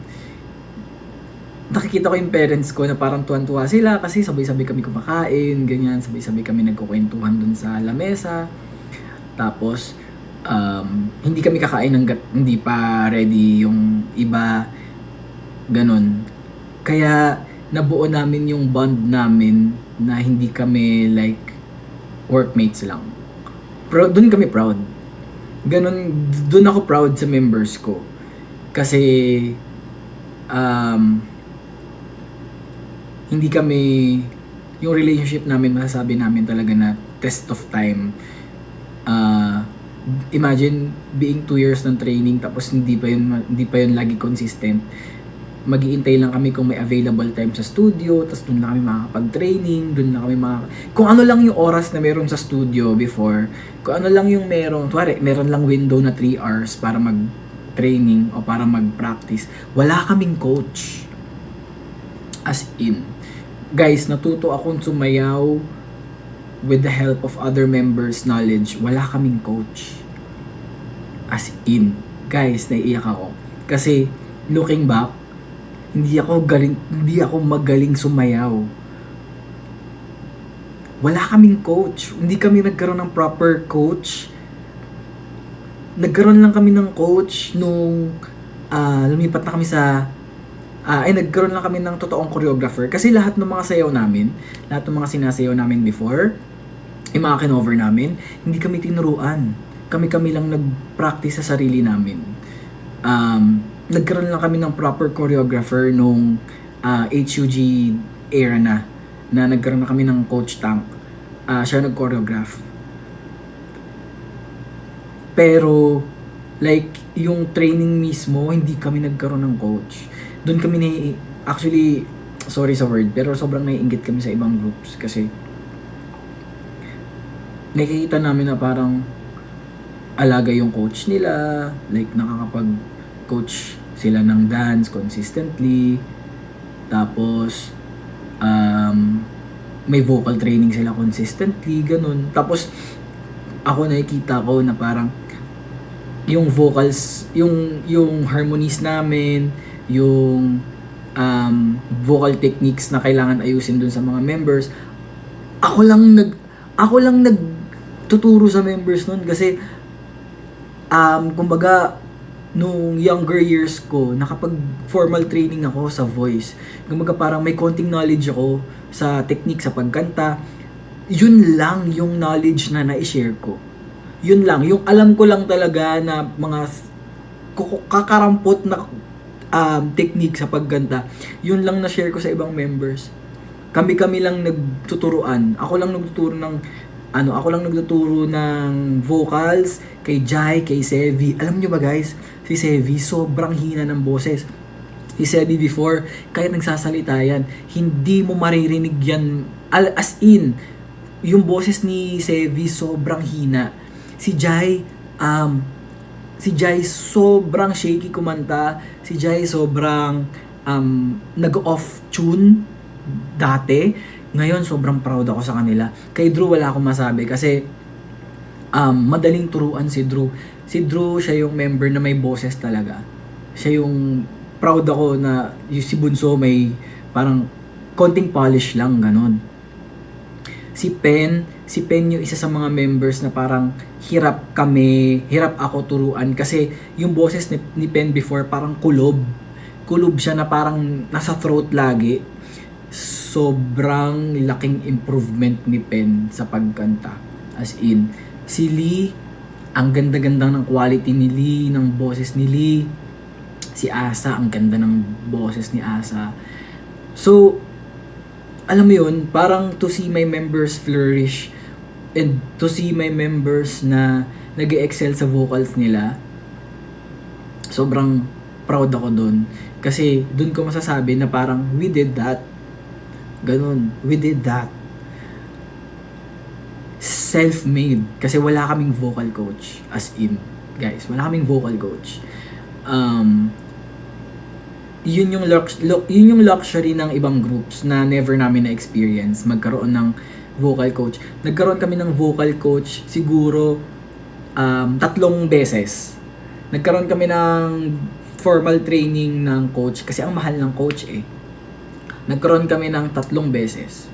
Speaker 1: nakikita ko yung parents ko na parang tuwan-tuwa sila kasi sabay-sabay kami kumakain, ganyan, sabay-sabay kami nagkukwentuhan dun sa lamesa. Tapos, hindi kami kakain hanggat hindi pa ready yung iba, ganun. Kaya, nabuo namin yung bond namin na hindi kami like workmates lang. Dun kami proud. Ganun, dun ako proud sa members ko. Kasi, hindi kami, yung relationship namin, masasabi namin talaga na test of time. imagine being 2 years ng training tapos hindi pa yun lagi consistent. Mag-iintay lang kami kung may available time sa studio, tapos doon lang kami makakapag-training, doon lang kami kung ano lang yung oras na meron sa studio before, kung ano lang yung meron lang window na 3 hours para mag-training o para mag-practice, wala kaming coach. As in, guys, natuto akong sumayaw with the help of other members' knowledge. Wala kaming coach. As in, guys, naiiyak ako. Kasi, looking back, hindi ako magaling sumayaw. Wala kaming coach. Hindi kami nagkaroon ng proper coach. Nagkaroon lang kami ng coach nung lumipat na kami nagkaroon lang kami ng totoong choreographer. Kasi lahat ng mga sayaw namin, lahat ng mga sinasayaw namin before, yung mga kinover namin, hindi kami tinuruan. Kami lang nag-practice sa sarili namin. Nagkaroon lang kami ng proper choreographer nung HUG era na nagkaroon na kami ng Coach Tank. Siya nag-choreograph. Pero, like, yung training mismo, hindi kami nagkaroon ng coach. Doon kami actually, sorry sa word, pero sobrang naiinggit kami sa ibang groups kasi nakikita namin na parang alaga yung coach nila, like nakakapag-coach sila ng dance consistently, tapos may vocal training sila consistently, ganun. Tapos ako nakikita ko na parang yung vocals, yung harmonies namin, yung vocal techniques na kailangan ayusin dun sa mga members, ako lang nagtuturo sa members nun kasi kumbaga nung younger years ko, nakapag formal training ako sa voice. Kumbaga parang may konting knowledge ako sa technique sa pagkanta. Yun lang yung knowledge na na-share ko. Yun lang, yung alam ko lang talaga na mga kakarampot na technique sa pagganta. Yun lang na-share ko sa ibang members. Kami lang nagtuturuan. Ako lang nagtuturo ng vocals kay Jai, kay Sevi. Alam nyo ba guys, si Sevi sobrang hina ng boses. Si Sevi before, kahit nagsasalita yan, hindi mo maririnig yan. As in, yung boses ni Sevi sobrang hina. Si Jai sobrang shaky kumanta. Si Jai sobrang nag-off tune dati. Ngayon sobrang proud ako sa kanila. Kay Drew wala akong masabi kasi madaling turuan si Drew. Si Drew siya yung member na may boses talaga. Siya yung proud ako na si Bunso may parang konting polish lang ganon. Si Pen yung isa sa mga members na parang hirap ako turuan kasi yung boses ni Pen before parang kulob siya na parang nasa throat lagi. Sobrang laking improvement ni Pen sa pagkanta. As in, si Lee, ang ganda-ganda ng quality ni Lee, ng boses ni Lee. Si Asa, ang ganda ng boses ni Asa. So, alam mo yun, parang to see my members flourish and to see my members na nag-excel sa vocals nila, sobrang proud ako dun. Kasi dun ko masasabi na parang we did that. Ganun, we did that. Self-made. Kasi wala kaming vocal coach. As in, guys, wala kaming vocal coach. Yun yung luxury ng ibang groups na never namin na-experience magkaroon ng vocal coach. Nagkaroon kami ng vocal coach siguro 3 beses. Nagkaroon kami ng formal training ng coach kasi ang mahal ng coach eh. Nagkaroon kami ng 3 beses.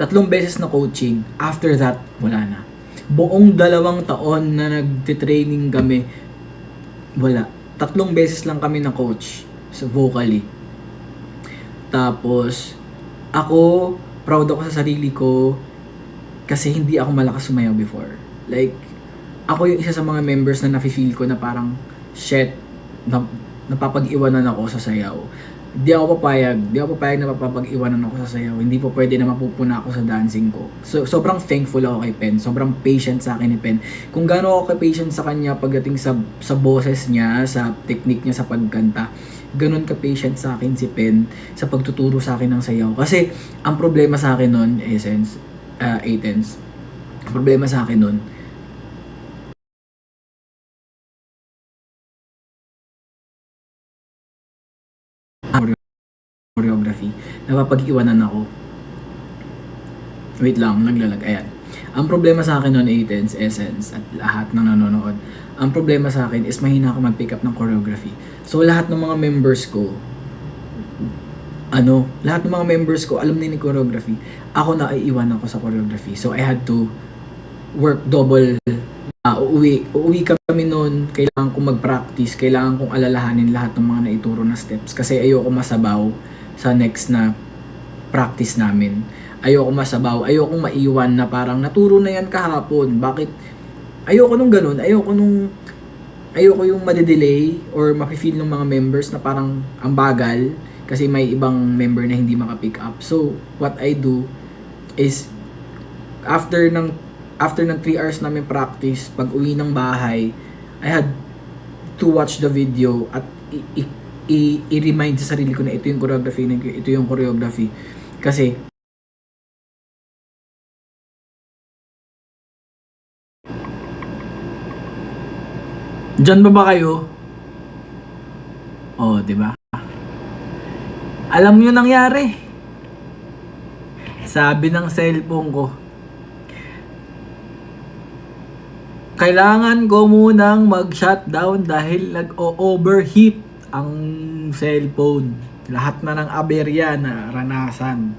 Speaker 1: 3 beses na coaching. After that, wala na. Buong 2 taon na nagtitraining kami, wala. 3 beses lang kami na coach sa vocally. Tapos, ako, proud ako sa sarili ko kasi hindi ako malakas sumayaw before. Like, ako yung isa sa mga members na nafe-feel ko na parang, shit, napapag-iwanan ako sa sayaw. Di ako papayag na papapag-iwanan ako sa sayaw. Hindi po pwede na mapupuna ako sa dancing ko. So, sobrang thankful ako kay Pen. Sobrang patient sa akin ni Pen. Kung gaano ako ka-patient sa kanya pagdating sa boses niya, sa technique niya sa pagkanta, ganun ka-patient sa akin si Pen sa pagtuturo sa akin ng sayaw. Kasi, ang problema sa akin nun, Essence, Athens, problema sa akin nun, choreography. Napapag-iwanan ako. Wait lang, naglalag. Ayan. Ang problema sa akin noon, Athens, Essence, at lahat ng nanonood, ang problema sa akin is mahina ako mag-pick up ng choreography. So, lahat ng mga members ko, alam nila ni choreography. Ako na iiwan ako sa choreography. So, I had to work double. Uuwi kami noon, kailangan kong mag-practice, kailangan kong alalahanin lahat ng mga naituro na steps kasi ayoko masabaw sa next na practice namin. Ayoko masabaw, ayoko maiwan na parang naturo na yan kahapon. Bakit? Ayoko nung ganun, ayoko yung madedelay or mafe-feel ng mga members na parang ang bagal kasi may ibang member na hindi maka-pick up. So, what I do is after ng 3 hours namin practice, pag uwi ng bahay, I had to watch the video at i-remind sa sarili ko na ito yung choreography. Kasi, dyan ba kayo? Oh, di ba? Alam nyo nangyari. Sabi ng cellphone ko, kailangan ko munang mag-shutdown dahil nag-overheat ang cellphone. Lahat na ng aberya na ranasan.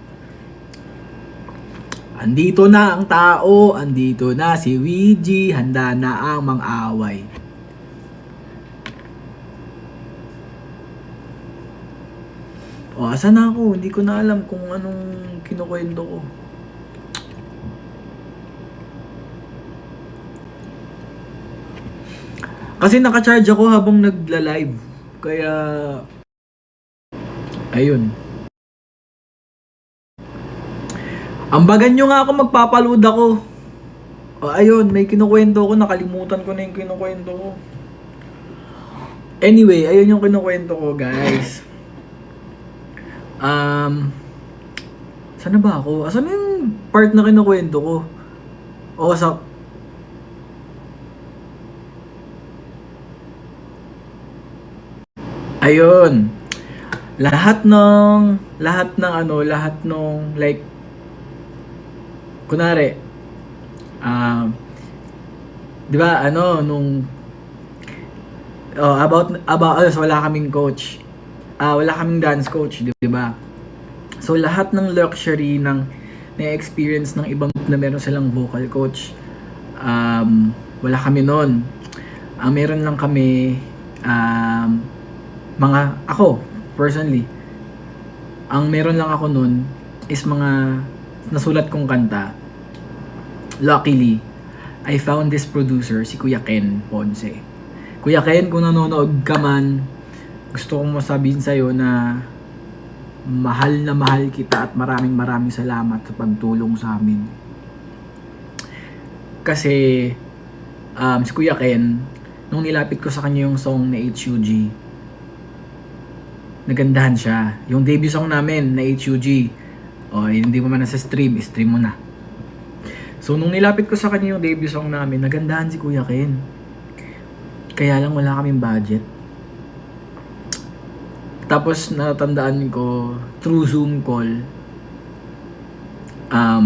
Speaker 1: Andito na ang tao, andito na si Ouija, handa na ang mang-away. O, asan na ako? Hindi ko na alam kung anong kinukwento ko. Kasi naka-charge ako habang nagla-live. Kaya, ayun. Ambagan nyo nga ako, magpapaload ako. O, ayun, may kinukwento ko. Nakalimutan ko na yung kinukwento ko. Anyway, ayun yung kinukwento ko, guys. Saan na ba ako? Asan na yung part na kinukwento ko? O, ayun. Lahat ng like kunare 'di ba wala kaming coach. Wala kaming dance coach, 'di ba? So lahat ng luxury ng na-experience ng ibang na meron silang vocal coach. Wala kami noon. Meron lang kami ako personally, ang meron lang ako nun is mga nasulat kong kanta. Luckily, I found this producer, si Kuya Ken Ponce. Kuya Ken, kung nanonood ka man, gusto kong masabihin sa'yo na mahal na mahal kita at maraming salamat sa pagtulong sa amin. Kasi si Kuya Ken, nung nilapit ko sa kanya yung song na HUG, nagandahan siya. Yung debut song namin na HUG, hindi mo man nasa stream mo na. So, nung nilapit ko sa kanya yung debut song namin, nagandahan si Kuya Ken. Kaya lang wala kaming budget. Tapos, natandaan ko, through Zoom call,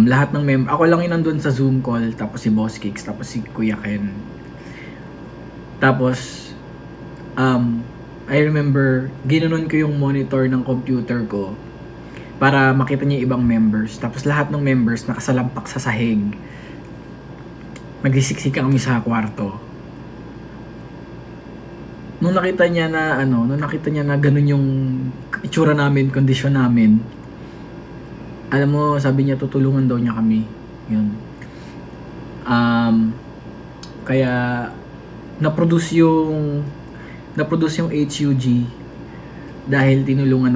Speaker 1: lahat ng member, ako lang yun nandun sa Zoom call, tapos si Boss Kicks, tapos si Kuya Ken. Tapos, I remember, ginanon ko yung monitor ng computer ko para makita niya yung ibang members. Tapos lahat ng members nakasalampak sa sahig. Nagsisiksik kami sa kwarto. Nung nakita niya na ganun yung itsura namin, kondisyon namin, alam mo, sabi niya tutulungan daw niya kami. Yun. Kaya na-produce yung HUG dahil tinulungan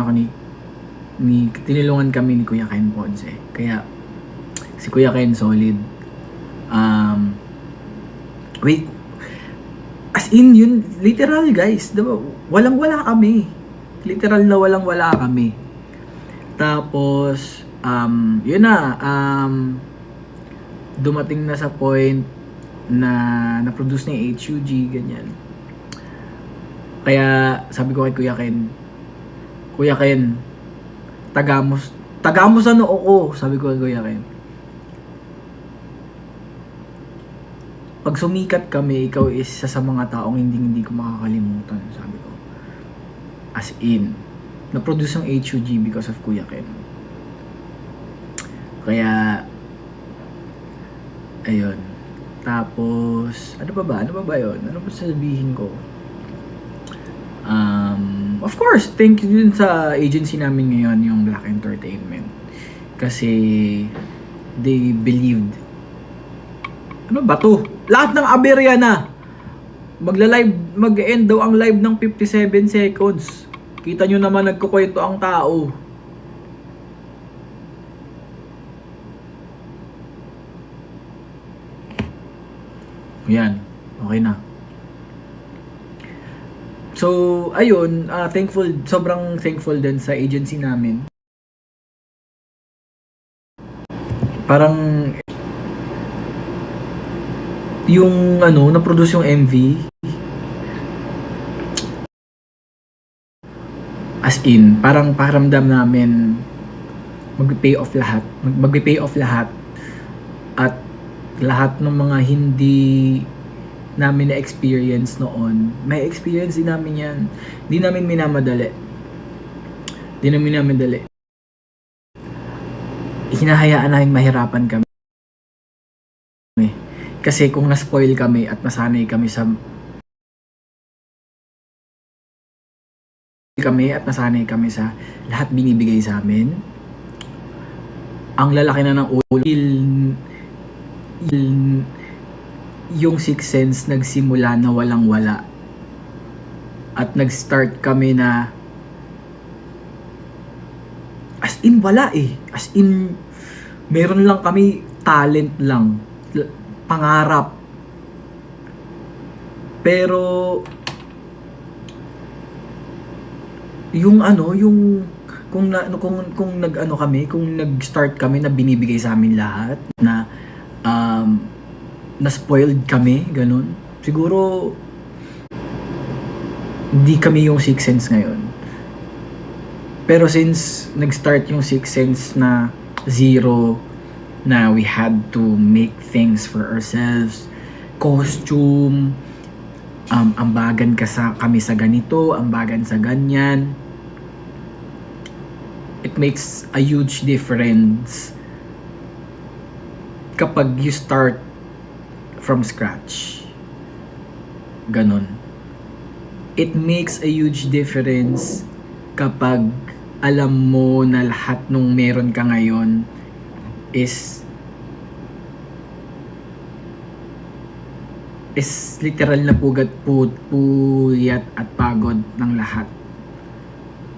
Speaker 1: kami ni Kuya Ken Ponce. Kaya si Kuya Ken solid. Wait, as in yun, literal guys, diba? Walang-wala kami. Literal na walang-wala kami. Tapos, yun na, dumating na sa point na na-produce na yung HUG, ganyan. Kaya, sabi ko kay Kuya Ken, tagamus ano ako, sabi ko kay Kuya Ken. Pag sumikat kami, ikaw isa sa mga taong hindi ko makakalimutan, sabi ko. As in, na-produce ang HUG because of Kuya Ken. Kaya, ayun. Tapos, ano pa ba yun? Ano pa sasabihin ko? Of course, thank you din sa agency namin ngayon, yung Black Entertainment. Kasi, they believed. Ano ba to? Lahat ng aberya na. Mag-end daw ang live ng 57 seconds. Kita nyo naman nagkukwento ang tao. Yan. Okay na. So, ayun. Sobrang thankful din sa agency namin. Parang yung na-produce yung MV, as in, parang pakiramdam namin mag-pay off lahat at lahat ng mga hindi namin na-experience noon, may experience din namin yan. Di namin minamadali. Hinahayaan namin mahirapan kami. Kasi kung na-spoil kami at nasanay kami sa lahat binibigay sa amin, ang lalaki na ng ulo. Yung Sixth Sense nagsimula na walang-wala. At nag-start kami na as in wala eh. As in meron lang kami, talent lang, pangarap. Pero yung kung nag-start kami na binibigay sa amin lahat, na na-spoiled kami, ganun. Siguro hindi kami yung Sixth Sense ngayon. Pero since nag-start yung Sixth Sense na zero, na we had to make things for ourselves, costume, ambagan kami sa ganito, ambagan sa ganyan, it makes a huge difference kapag you start from scratch. Ganon. It makes a huge difference kapag alam mo na lahat nung meron ka ngayon is literal na puyat at pagod ng lahat.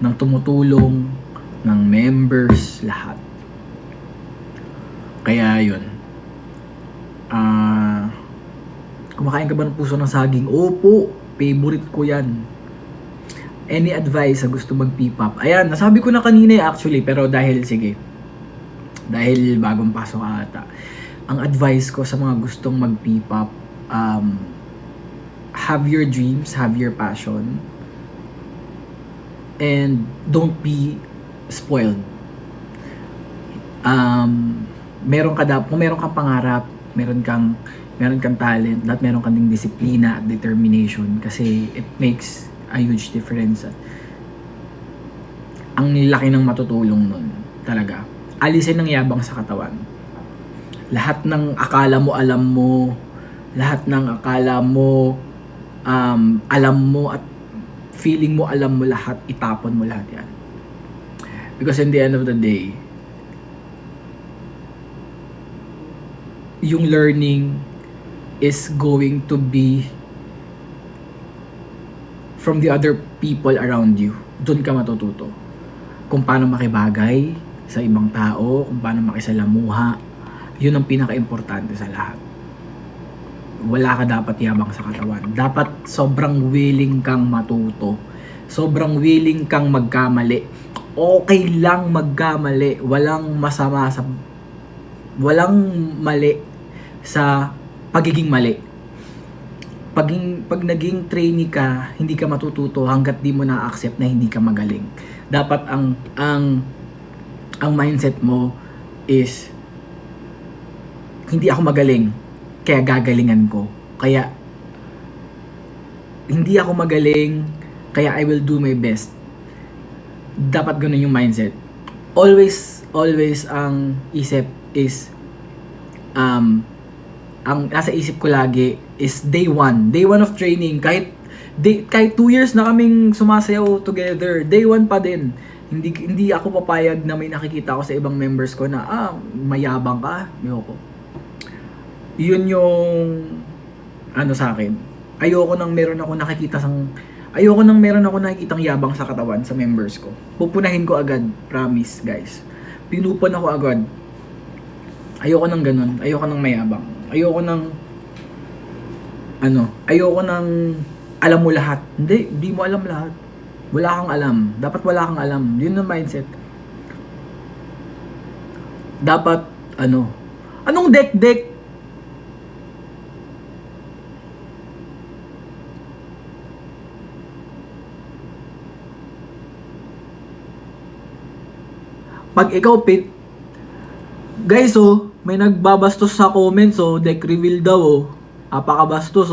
Speaker 1: Ng tumutulong, ng members, lahat. Kaya yun. Kumakain ka ba ng puso ng saging? Opo, favorite ko yan. Any advice sa gusto mag-P-pop? Ayan, nasabi ko na kanina actually, pero dahil bagong pasok ata. Ang advice ko sa mga gustong mag-P-pop, have your dreams, have your passion, and don't be spoiled. Kung meron kang pangarap, meron kang talent, at meron kang ding disiplina at determination, kasi it makes a huge difference. Ang laki ng matutulong nun, talaga. Alisin ang yabang sa katawan. Lahat ng akala mo alam mo, lahat ng akala mo alam mo at feeling mo alam mo lahat, itapon mo lahat yan. Because in the end of the day, yung learning is going to be from the other people around you. Doon ka matututo. Kung paano makibagay sa ibang tao, kung paano makisalamuha. Yun ang pinaka-importante sa lahat. Wala ka dapat yabang sa katawan. Dapat sobrang willing kang matuto. Sobrang willing kang magkamali. Okay lang magkamali. Walang masama sa... Walang mali sa pagiging mali. Pag naging trainee ka, hindi ka matututo hanggat di mo na-accept na hindi ka magaling. Dapat ang mindset mo is hindi ako magaling, kaya gagalingan ko. Kaya hindi ako magaling, kaya I will do my best. Dapat ganun yung mindset. Always ang isip is ang nasa isip ko lagi is day one of training. Kahit 2 years na kaming sumasayaw together, day 1 pa din. Hindi ako papayag na may nakikita ko sa ibang members ko na mayabang ka. Ayoko. Yun yung ano sa akin. Ayoko nang meron ako nakikitang yabang sa katawan sa members ko. Pupunahin ko agad, promise guys. Pinupun ako agad. Ayoko nang ganun. Ayoko nang mayabang. Ayoko nang alam mo lahat. Hindi mo alam lahat. Wala kang alam. Dapat wala kang alam. Yun ang mindset. Dapat anong dek? Pag ikaw guys, may nagbabastos sa comments, deck reveal daw, apakabastos,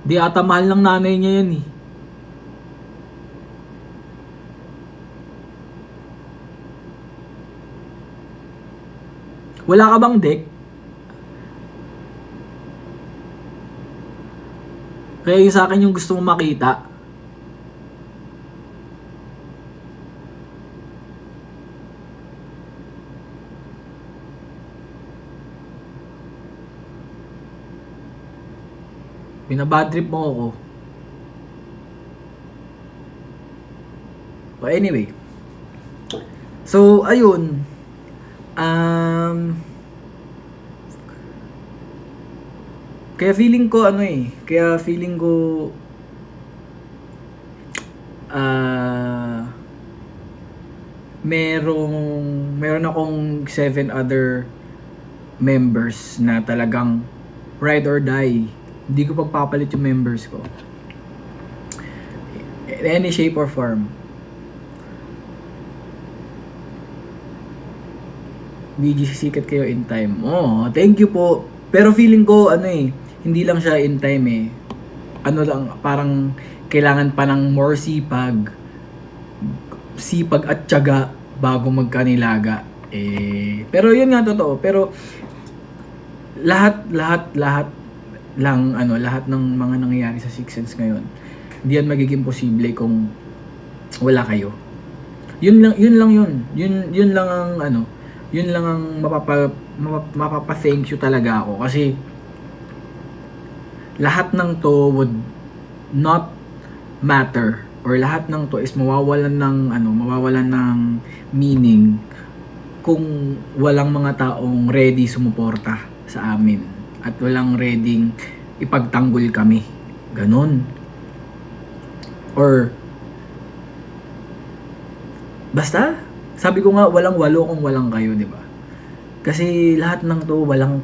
Speaker 1: di ata mahal ng nanay niya yan eh. Wala ka bang deck? Kaya yung sa akin yung gusto mong makita. Binabad trip mo ako. But anyway. So, ayun. Kaya feeling ko meron akong 7 other members na talagang ride or die. Hindi ko pagpapalit yung members ko. In any shape or form. BG, sisikat kayo in time. Oh, thank you po. Pero feeling ko, hindi lang siya in time eh. Parang kailangan pa ng more sipag at tiyaga bago magkanilaga. Pero yun nga totoo. Pero lahat ng mga nangyayari sa Six Sense ngayon, hindi yan magiging posible kung wala kayo. Yun lang ang mapapa-thank you talaga ako kasi lahat ng to would not matter or lahat ng to is mawawalan ng meaning kung walang mga taong ready sumuporta sa amin at walang ready ipagtanggol kami. Ganon. Or basta sabi ko nga, walang walo kung walang kayo, di ba? Kasi lahat ng to, walang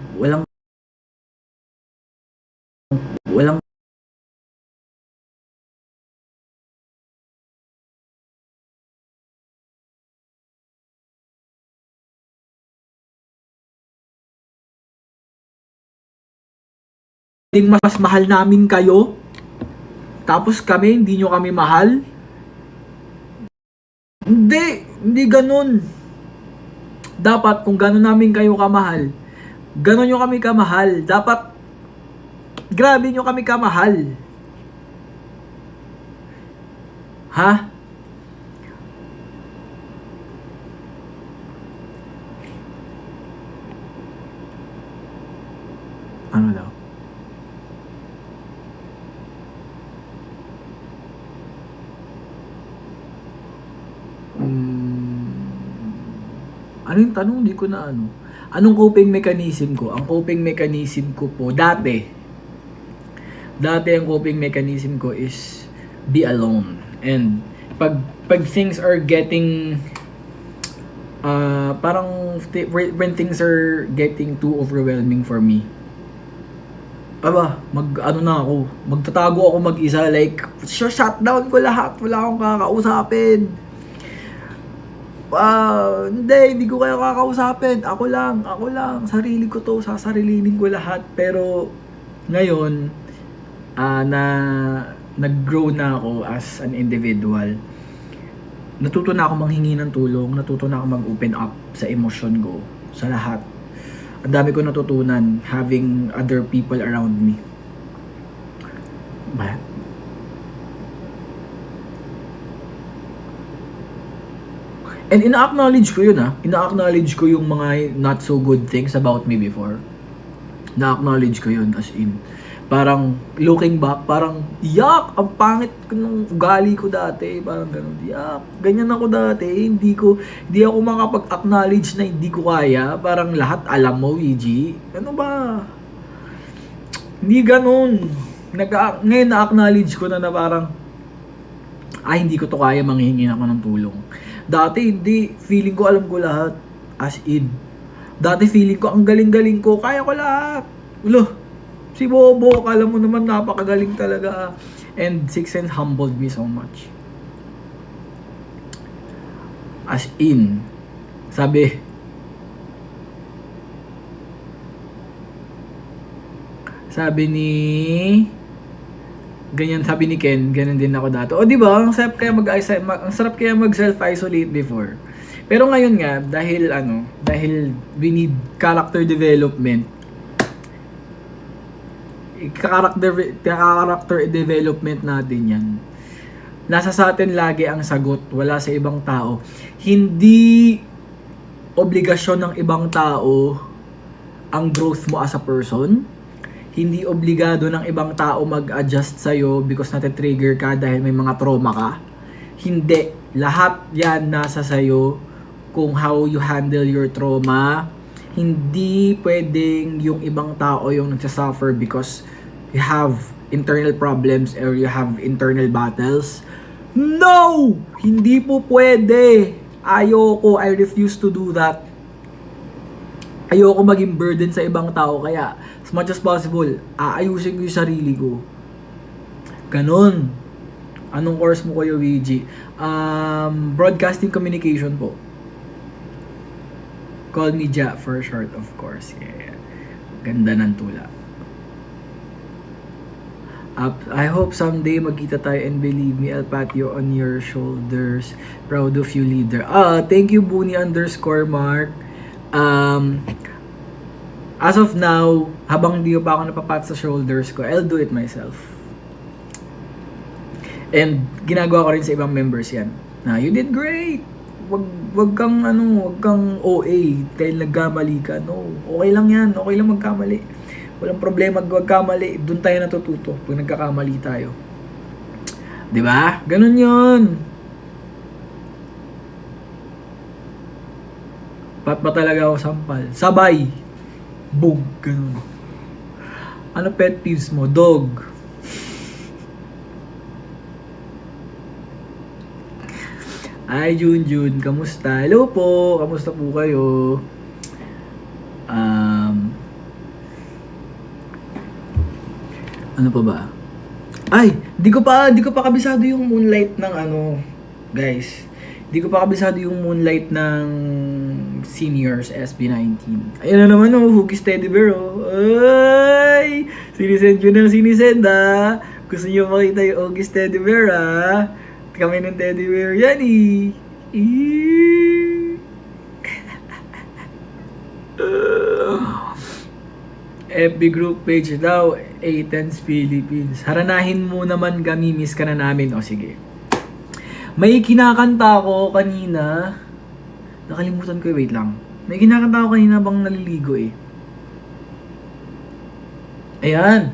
Speaker 1: mas mahal namin kayo, tapos hindi nyo kami mahal. Hindi ganun. Dapat kung gano'n namin kayo kamahal, gano'n nyo kami kamahal. Dapat grabe nyo kami kamahal. Ha? Ano daw? Ano yung tanong? Di ko na ano. Anong coping mechanism ko? Ang coping mechanism ko po, dati ang coping mechanism ko is be alone. And pag things are getting when things are getting too overwhelming for me, magtatago ako mag-isa, like shutdown ko lahat, wala akong kakausapin. Hindi ko kayo kakausapin. Ako lang, sarili ko to, sasarilinin ko lahat. Pero ngayon, nag-grow na ako as an individual. Natuto na ako manghingi ng tulong, natuto na ako mag-open up sa emosyon ko, sa lahat. Ang dami ko natutunan having other people around me. Ba? And ina-acknowledge ko yun ina-acknowledge ko yung mga not so good things about me before. Na-acknowledge ko yun as in. Parang looking back, parang yak, ang pangit ng ugali ko dati, parang ganun. Yak, ganyan ako dati, hindi ako makapag-acknowledge na hindi ko kaya, parang lahat alam mo, Ouija. Ano ba? Hindi ganun. Ngayon na-acknowledge ko na parang hindi ko to kaya, manghihingi ako ng tulong. Dati hindi, feeling ko alam ko lahat, as in. Dati feeling ko ang galing-galing ko, kaya ko lahat. Si Bobo, akala mo naman napakagaling talaga. And Sixth Sense humbled me so much. As in, sabi ni Ken, ganyan din ako dati. O di ba, ang sarap kaya mag self-isolate before. Pero ngayon nga, dahil we need character development, character development natin yan. Nasa sa atin lagi ang sagot, wala sa ibang tao. Hindi obligasyon ng ibang tao ang growth mo as a person. Hindi obligado ng ibang tao mag-adjust sa'yo because natitrigger ka dahil may mga trauma ka. Hindi. Lahat yan nasa sa'yo kung how you handle your trauma. Hindi pwedeng yung ibang tao yung nagsasuffer because you have internal problems or you have internal battles. No! Hindi po pwede. Ayoko. I refuse to do that. Ayoko maging burden sa ibang tao. Kaya, as much as possible, aayusin ko yung sarili ko. Ganon. Anong course mo kayo, Ouija? Broadcasting communication po. Call me Ja for short, of course. Yeah. Ganda ng tula. I hope someday magkita tayo and believe me, I'll pat you on your shoulders. Proud of you, leader. Thank you, Buni_Mark. As of now, habang hindi pa ako napapat sa shoulders ko, I'll do it myself. And ginagawa ko rin sa ibang members yan. You did great. Wag kang OA dahil nagkamali ka. No, okay lang yan. Okay lang magkamali. Walang problema magkamali. Doon tayo natututo pag nagkakamali tayo. 'Di ba? Ganun 'yon. Pat ba talaga ako sampal? Sabay. Boom. Ganun. Ano pet peeves mo? Dog. Ay, Junjun, kamusta? Hello po, kamusta po kayo? Ano pa ba? Ay, di ko pa kabisado yung Moonlight ng guys. Di ko pa kabisado yung Moonlight ng Seniors SB19. Ayun na naman Hugis Teddy Bear Ay! Sinisend yun ng sinisend Gusto nyo makita yung Hugis Teddy Bear Kami ng teddy bear yan FB group page daw, Athens, Philippines. Haranahin mo naman kami, miss ka na namin. O sige. May kinakanta ko kanina. Nakalimutan ko wait lang. May kinakanta ko kanina bang naliligo Ayan.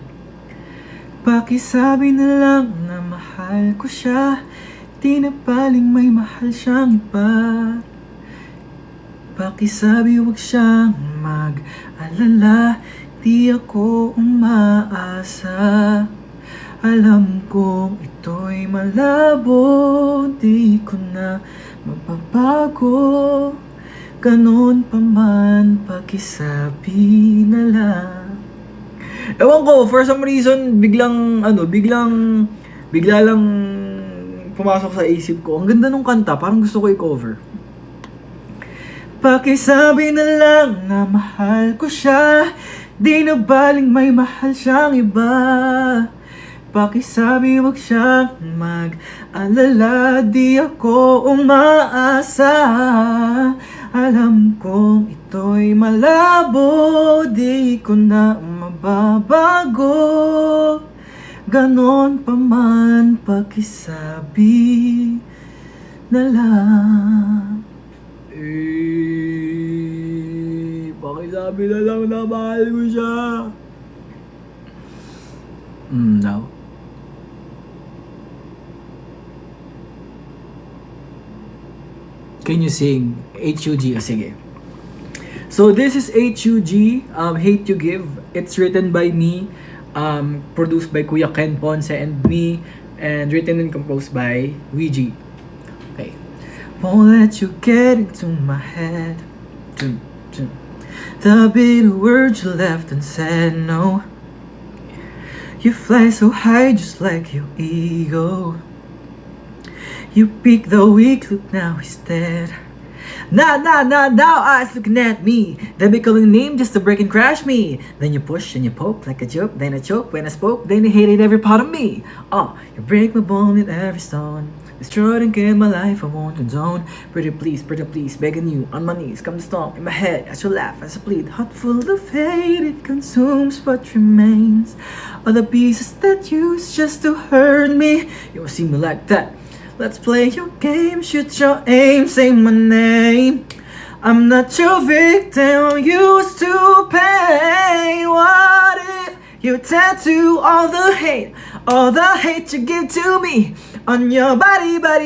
Speaker 1: Pakisabi na lang na mahal ko siya. Di na paling may mahal siyang iba. Pakisabi wag siyang mag-alala, di ako umaasa. Alam kong ito'y malabo, di ko na mapapago. Ganon pa man, pakisabi na lang. Ewan ko, for some reason, bigla lang pumasok sa isip ko. Ang ganda nung kanta, parang gusto ko i-cover. Pakisabi na lang na mahal ko siya, di na baling may mahal siyang iba. Pakisabi wag siyang mag-alala, di ako umaasa. Alam kong ito'y malabo, di ko na mababago. Ganon pa man, pakisabi na lang. Pakisabi na lang na mahal ko siya. Daw. Can you sing HUG? Sige. So this is HUG, Hate You Give. It's written by me, produced by Kuya Ken Ponce and me, and written and composed by Ouija. Okay. Won't let you get into my head. The bitter words you left unsaid, no. You fly so high just like your ego. You pick the weak, look now he's dead. Now eyes looking at me. They be calling name just to break and crash me. Then you push and you poke like a joke. Then I choke when I spoke. Then you hated every part of me. You break my bone with every stone. Destroyed and gave my life I won't condone. Pretty please, begging you on my knees. Come to stomp in my head as you laugh, as I plead. Heart full of hate, it consumes what remains. All the pieces that used just to hurt me. You won't see me like that. Let's play your game, shoot your aim, say my name. I'm not your victim, used to pain. What if you tattoo all the hate you give to me on your body? What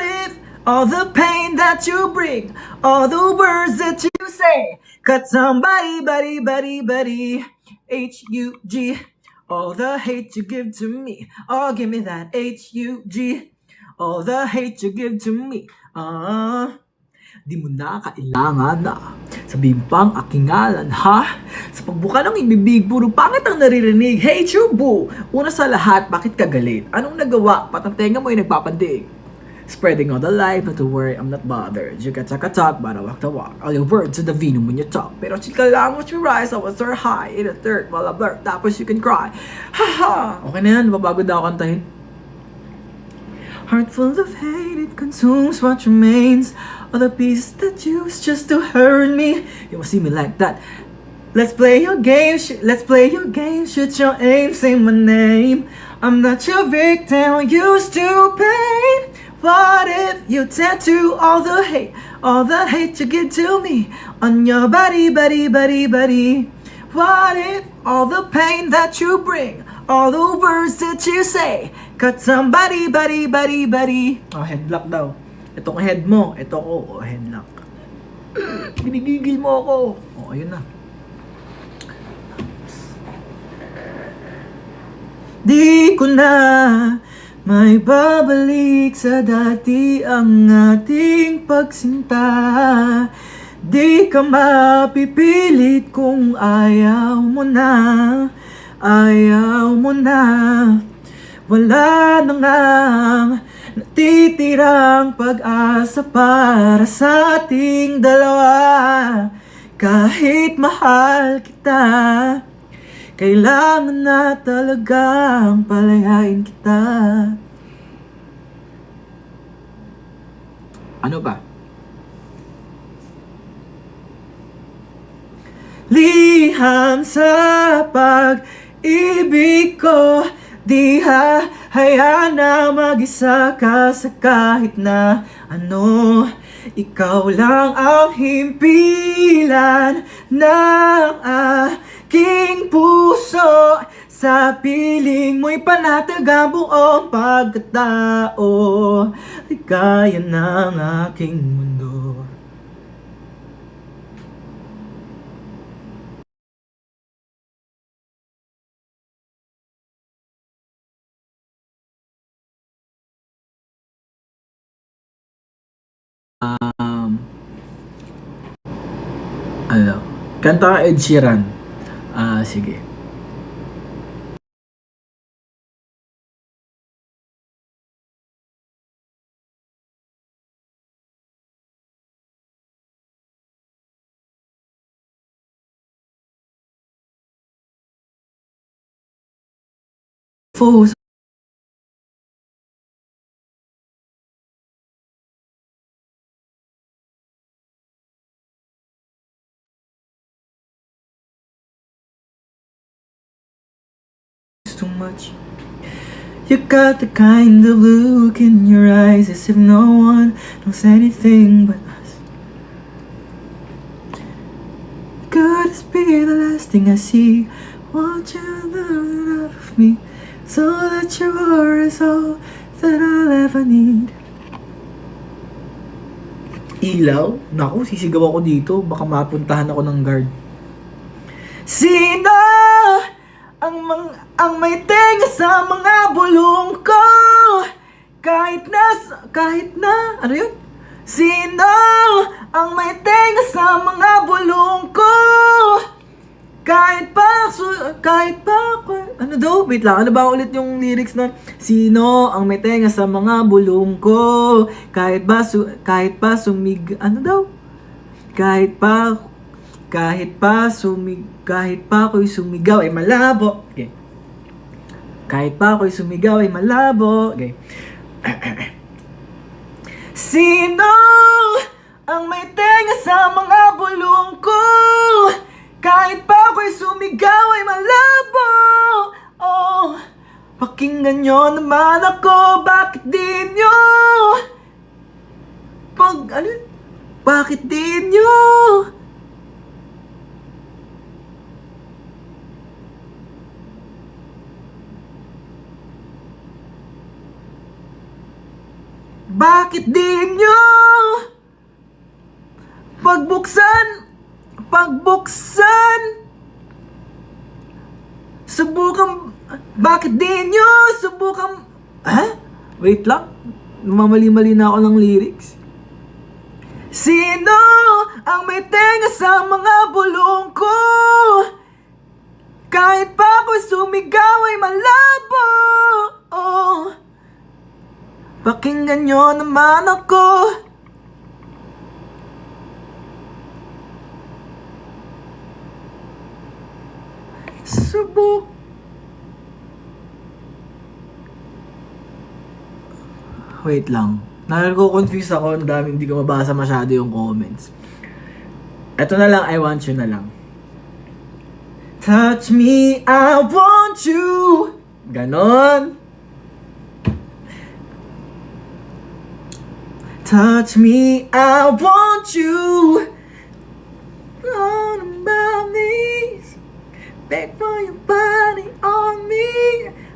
Speaker 1: if all the pain that you bring, all the words that you say, cut somebody, buddy, H-U-G. All the hate you give to me, give me that H-U-G. All the hate you give to me, di mo na kailangan na sabihin pang aking ngalan, ha? Sa pagbuka ng ibibig, puro pangit ang naririnig. Hey, Chubu! Una sa lahat, bakit ka galit? Anong nagawa? Patang tenga mo yung nagpapandig. Spreading all the life, not to worry, I'm not bothered. You can talk a talk, but I walk the walk. All your words are the venom when you talk. Pero chika lang, watch me rise, I was so high. In the third, while I blurt, tapos you can cry. Ha ha! Okay na yan, babago daw kantahin. Heart full of hate, it consumes what remains. All the pieces that used just to hurt me. You won't see me like that. Let's play your game, shoot your aim, say my name. I'm not your victim, used to pain. What if you tattoo all the hate you give to me on your body? What if all the pain that you bring, all the words that you say, cut somebody, buddy. Headlock daw. Itong head mo, ito ko, headlock. Binigigil mo ako. Ayun na. Di ko na may babalik sa dati ang ating pagsinta. Di ka mapipilit kung ayaw mo na. Wala na ngang natitirang pag-asa para sa ating dalawa. Kahit mahal kita, kailangan na talagang palayain kita. Ano ba? Liham sa pag-ibig ko, di hayaan na mag-isa ka sa kahit na ano. Ikaw lang ang himpilan ng aking puso. Sa piling mo'y panatag ang buong pagkatao. Ligaya ng aking mundo. Ano? Kanta ka Ed Sheeran. Sige. Focus too much. You got the kind of look in your eyes as if no one knows anything but us. Could this be the last thing I see? Want you to know out of me, so that you are is all that I'll ever need. Ilaw? Naku, sisigaw ako dito. Baka mapuntahan ako ng guard. Sino ang may tenga sa mga bulong ko? Kahit na, ano yun? Sino ang may tenga sa mga bulong ko? Kahit pa, ano daw? Wait lang, ano ba ulit yung lyrics nun? Sino ang may tenga sa mga bulong ko? Kahit pa ano daw? Kahit pa ako'y sumigaw ay malabo. Okay. Kahit pa ako'y sumigaw ay malabo. Okay. Sino ang may tenga sa mga bulong ko? Kahit pa ako'y sumigaw ay malabo. Oh, pakinggan nyo naman ako. Bakit di nyo? Bakit di nyo? Bakit di nyo bakit di nyo subukan, Wait lang, mamali-mali na ako ng lyrics. Sino ang may tenga sa mga bulong ko? Kahit pa ako'y sumigaw ay malabo. Oh, pakinggan nyo naman ako. Wait lang. Nako-confuse ako. Ang dami, hindi ko mabasa masyado yung comments. Eto na lang, I want you na lang. Touch me, I want you. Ganon. Touch me, I want you. On my knees, beg for your body on me.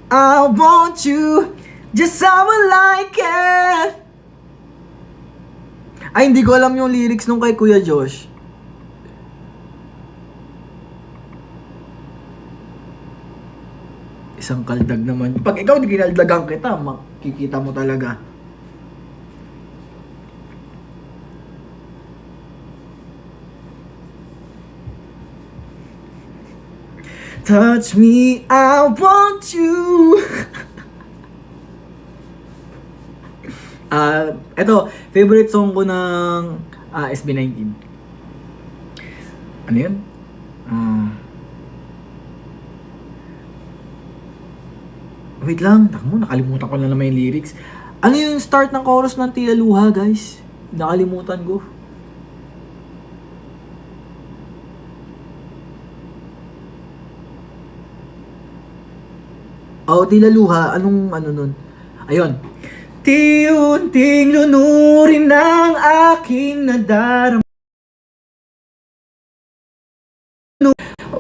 Speaker 1: I want you, just how I like it. Ay, hindi ko alam yung lyrics nung kay Kuya Josh. Isang kaldag naman. Pag ikaw ginaldagan kita, makikita mo talaga. Touch me, I want you. Eto, favorite song ko ng SB19. Ano yun? Wait lang, nakalimutan ko na naman yung lyrics. Ano yung start ng chorus ng Tia Luha, guys? Nakalimutan ko. Tila Luha, anong ano nun? Ayun. Tiunting lunurin ng aking nadarama.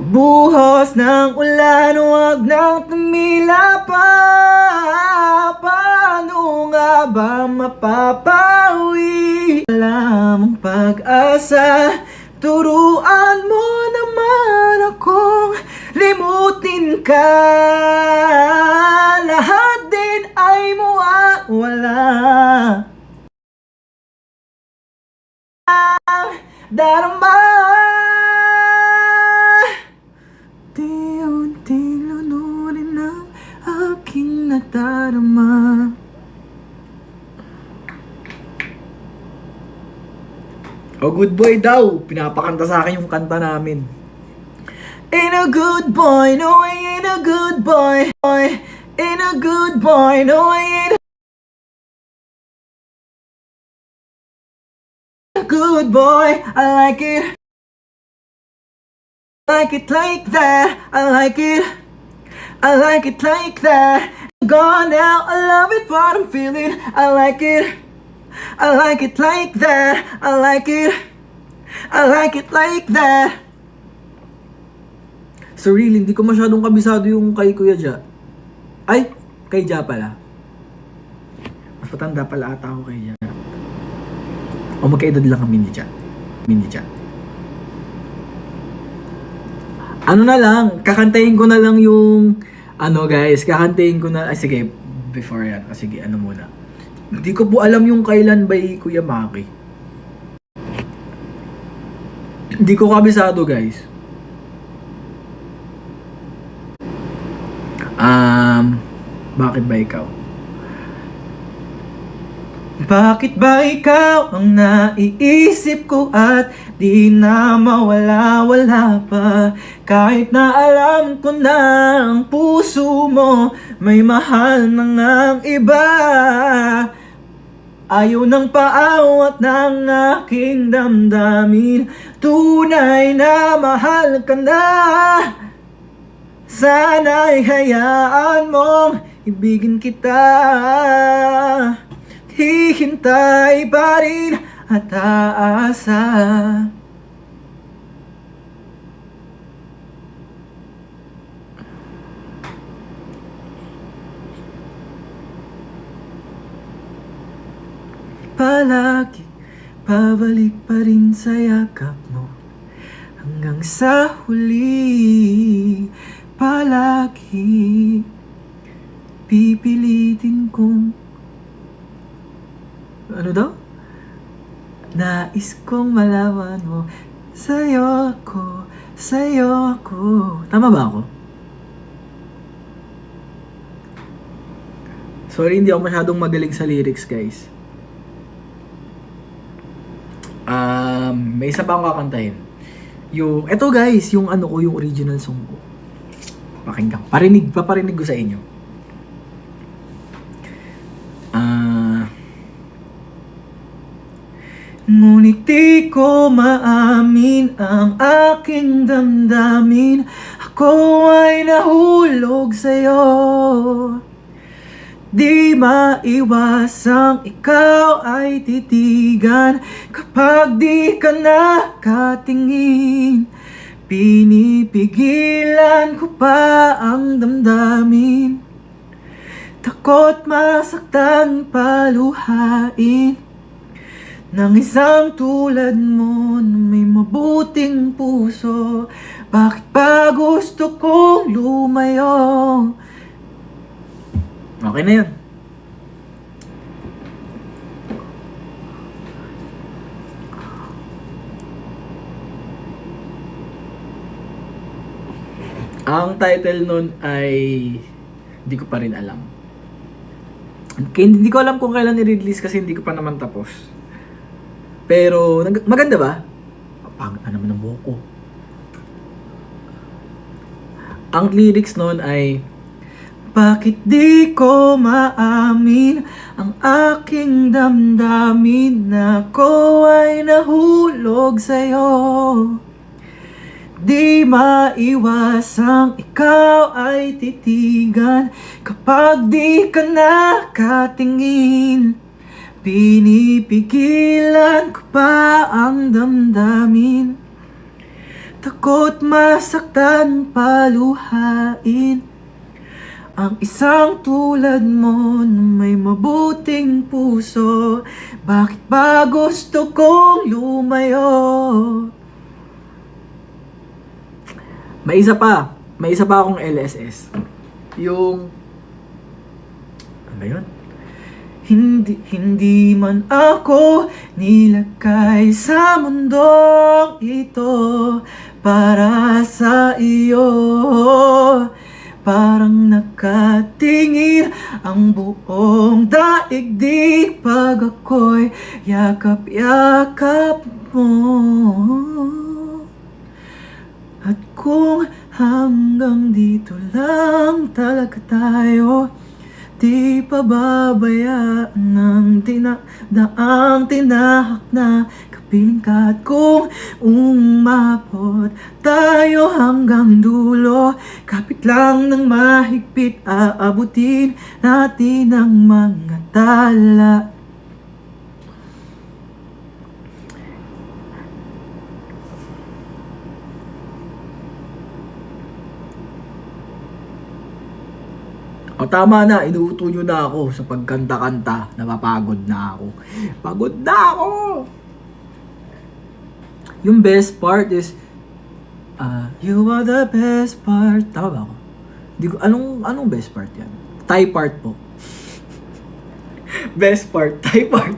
Speaker 1: Buhos ng ulan, huwag nang tumila pa. Paano nga ba mapapawi? Wala mong pag-asa. Turuan mo naman akong limutin ka. Lahat din ay mawawala. Darama darama. Oh, good boy daw. Pinapakanta sa akin yung kanta namin. Ain't a good boy, no, I ain't a good boy. Ain't a good boy, no, I ain't a good boy. I like it. Like it like that. I like it. I like it like that. Gone now, I love it, what I'm feeling. I like it. I like it like that. I like it. I like it like that. So really, hindi ko masyadong kabisado yung kay Kuya Ja. Ay, kay Ja pala. Mas patanda pala ata ako kay Ja. O magkaedad lang kami ni Ja. Ano na lang, kakantayin ko na lang yung, kakantayin ko na, sige, before yan, sige, muna. Hindi ko po alam yung kailan by Kuya Maki. Hindi ko kabisado, guys. Bakit ba ikaw? Bakit ba ikaw ang naiisip ko at di na mawala-wala pa? Kahit na alam ko na ang puso mo may mahal na ngang iba. Ayaw ng paawat ng aking damdamin. Tunay na mahal ka na. Sana'y hayaan mong ibigin kita. Hihintay pa rin at aasa. Palagi, pabalik pa rin sa yakap mo hanggang sa huli. Palagi, pipilitin kong ano daw? Nais kong malaman mo. Sa'yo ako. Tama ba ako? Sorry, hindi ako masyadong magaling sa lyrics, guys. May isa pa akong kakantahin. Eto guys, yung yung original song ko. Pakinggan. Paparinig ko sa inyo. Ngunit di ko maamin ang aking damdamin. Ako ay nahulog sa'yo. Di maiwasang ikaw ay titigan kapag di ka nakatingin. Pinipigilan ko pa ang damdamin. Takot masaktan, paluhain ng isang tulad mo na may mabuting puso. Bakit ba gusto kong lumayo? Okay na yun. Ang title nun ay hindi ko pa rin alam. Hindi ko alam kung kailan i-release kasi hindi ko pa naman tapos. Pero maganda ba? Pangit na naman ang buhok ko. Ang lyrics nun ay, bakit di ko maamin ang aking damdamin na ko ay nahulog sa'yo. Di maiwasang ikaw ay titigan kapag di ka nakatingin. Pinipigilan ko pa ang damdamin. Takot masaktan, paluhain ang isang tulad mo na may mabuting puso. Bakit ba gusto kong lumayo? May isa pa akong LSS. Yung ano ba yun? Hindi man ako nilagay sa mundong ito para sa iyo. parang nakatingin ang buong daigdig pag ako'y yakap-yakap mo. At kung hanggang dito lang talaga tayo, di pababayaan ng daang tinahak na kapiling ka. At kung umabot tayo hanggang dulo, kapit lang ng mahigpit, aabutin natin ang mga tala. O tama na, inuuto nyo na ako sa pagkanta-kanta. Napapagod na ako. Pagod na ako! Yung best part is, you are the best part. Tama ba ako? Di ko, anong best part yan? Thai part po. Best part, Thai part.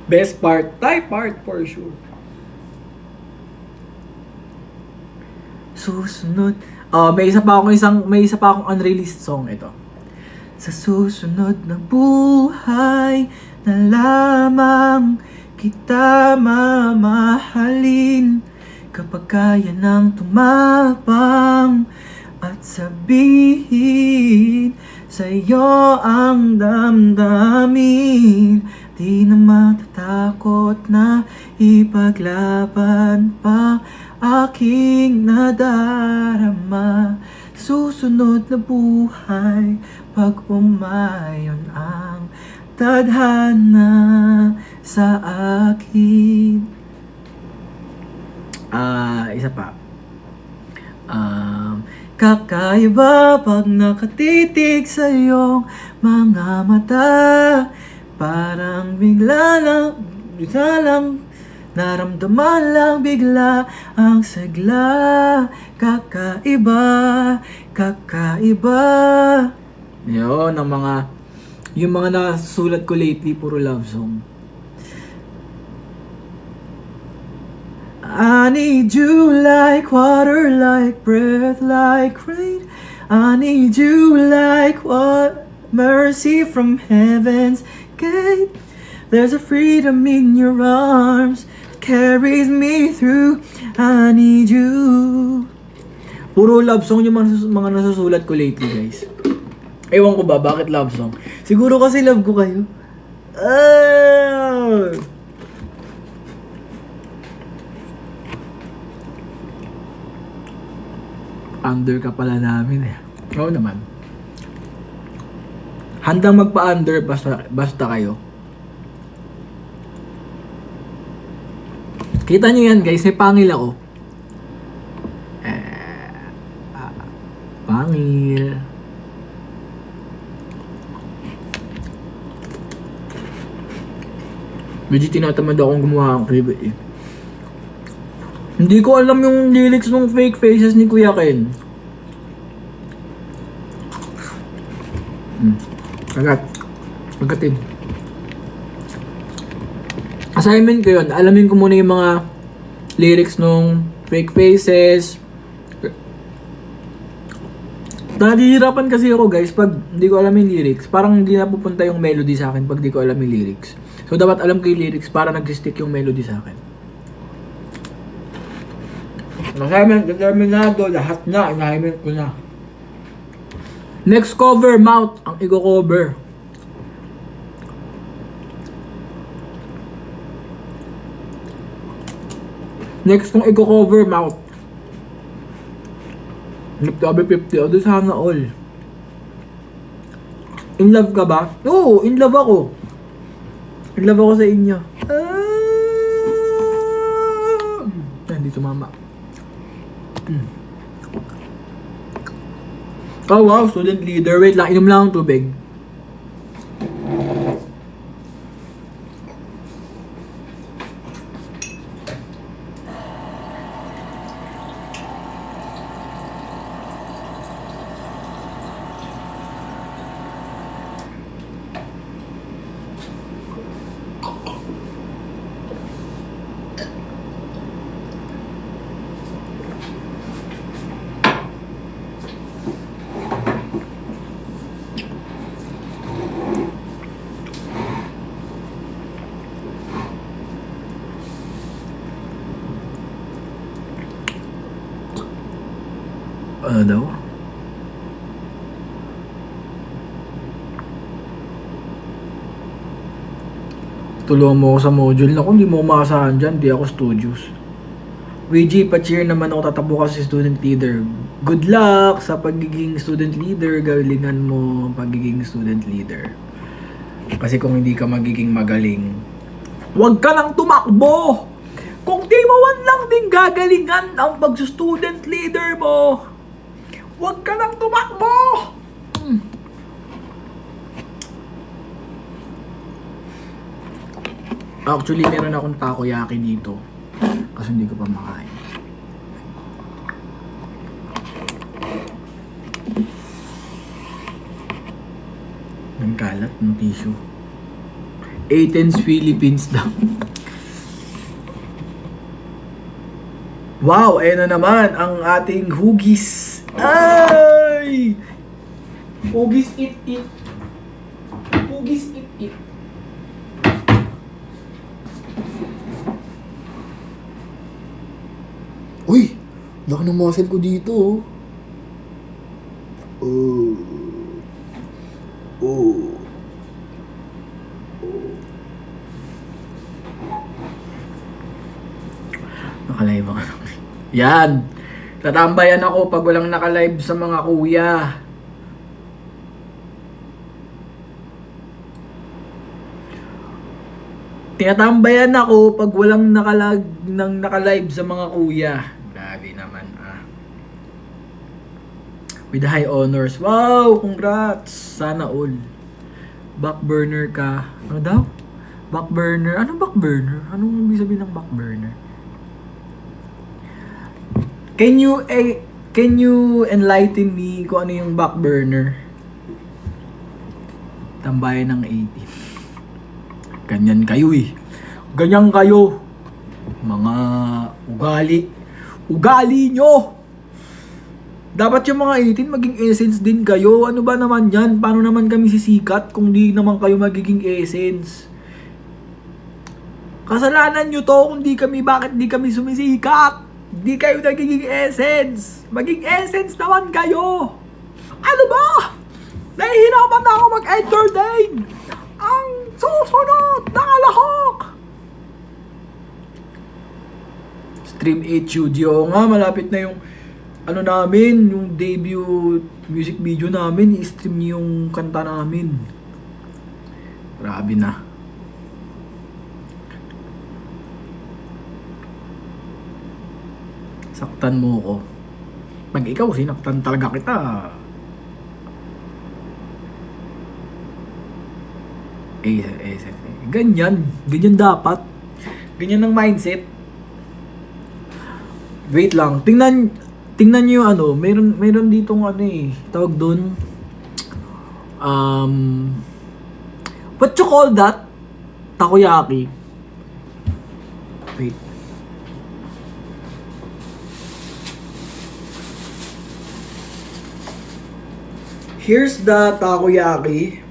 Speaker 1: Best part, Thai part for sure. Susunod. May isa pa akong unreleased song ito. Sa susunod na buhay na lamang kita mamahalin, kapag kaya nang tumapang at sabihin sa'yo ang damdamin. Di na matatakot na ipaglaban pa aking nadarama. Susunod na buhay, pag umayon ang tadhana sa akin. Isa pa. Kakaiba pag nakatitig sa iyong mga mata, parang bigla lang naramdaman lang bigla ang sigla. Kakaiba. Yun, yung mga nasulat ko lately, puro love song. I need you like water, like breath, like rain. I need you like what mercy from heaven's gate. There's a freedom in your arms, carries me through. I need you. Puro love song yung mga nasusulat ko lately, guys. Ewan ko ba, bakit love song? Siguro kasi love ko kayo. Under ka pala namin eh. Oo naman. Handang magpa-under basta kayo. Kita nyo yan guys, may pangil ako. Pangil. Medyo tinatamad akong gumawa ng favorite eh. Hindi ko alam yung lyrics ng Fake Faces ni Kuya Ken. Agatin. Assignment ko yun. Alamin ko muna yung mga lyrics ng Fake Faces. Nahihirapan kasi ako guys pag hindi ko alam yung lyrics. Parang hindi na pupunta yung melody sa akin pag hindi ko alam yung lyrics. So dapat alam ko yung lyrics para nag-stick yung melody sa akin. Assignment determinado, lahat na, assignment ko na. Next cover, mouth ang i-cover. Next kong i-cover, mouth. Nagtabi 50, o doon sana all. In love ka ba? Oo, in love ako. In love ako sa inyo. Hindi tumama. Oh wow, student leader. Wait lang, inom lang ang tubig. Ano daw? Tulungan mo ako sa module na kung di mo umaasahan dyan, di ako studios. WG, pa-cheer naman ako, tatabo kasi student leader. Good luck sa pagiging student leader, galingan mo pagiging student leader. Kasi kung hindi ka magiging magaling, huwag ka lang tumakbo! Kung di mo man lang din gagalingan ang pag-student leader mo, huwag ka lang tumakbo! Actually, meron akong takoyaki dito. Kasi hindi ko pa makain. Ang kalat ng tissue. Athens, Philippines daw. Wow, ayan na naman ang ating hugis. Ay! Hugis it. Hugis it.
Speaker 3: Uy! Laki ng muscle ko dito, oh.
Speaker 1: Nakalive ako. Yan! Tatambayan ako pag walang nakalive sa mga kuya. Tinatambayan ako pag walang nakalive sa mga kuya. Grabe naman With high honors. Wow! Congrats! Sana all. Backburner ka. Ano daw? Backburner? Anong backburner? Anong ibig sabihin ng backburner? Can you enlighten me kung ano yung backburner? Tambayan ng 80. Ganyan kayo Ganyan kayo. Mga ugali nyo. Dapat yung mga 18 maging essence din kayo. Ano ba naman yan? Paano naman kami sisikat kung di naman kayo magiging essence? Kasalanan nyo to kung bakit di kami sumisikat? Di kayo nagiging essence. Maging essence naman kayo. Ano ba? Nahihirapan na ako mag-entertain. Ang susunod na kalahok. Stream HUD. Oo nga, malapit na yung namin, yung debut music video namin. I-stream niyo yung kanta namin. Grabe na. Saktan mo ko. Pag ikaw, sinaktan talaga kita. Ganyan dapat. Ganyan ang mindset. Wait lang, tingnan niyo meron ditong tawag doon. What you call that? Takoyaki. Wait. Here's the takoyaki.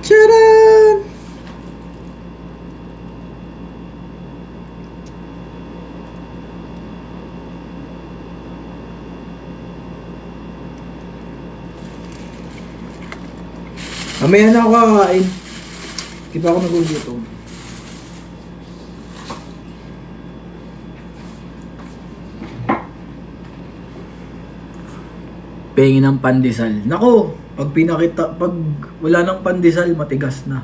Speaker 1: Tcharan! Mamaya na ako kakain. Di pa ako nagugutom. Pengi ng pandesal. Nako, pag wala ng pandesal, matigas na.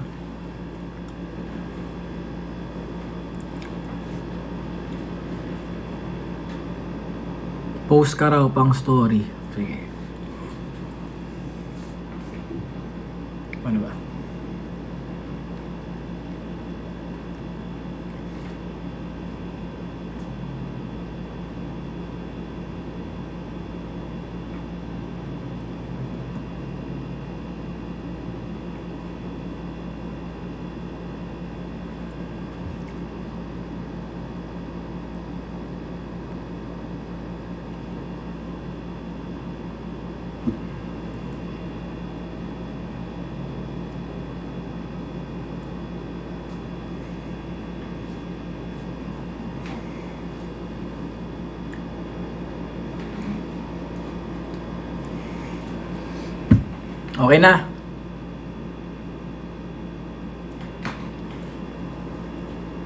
Speaker 1: Post ka raw pang story. Sige. Ano ba? Okay na.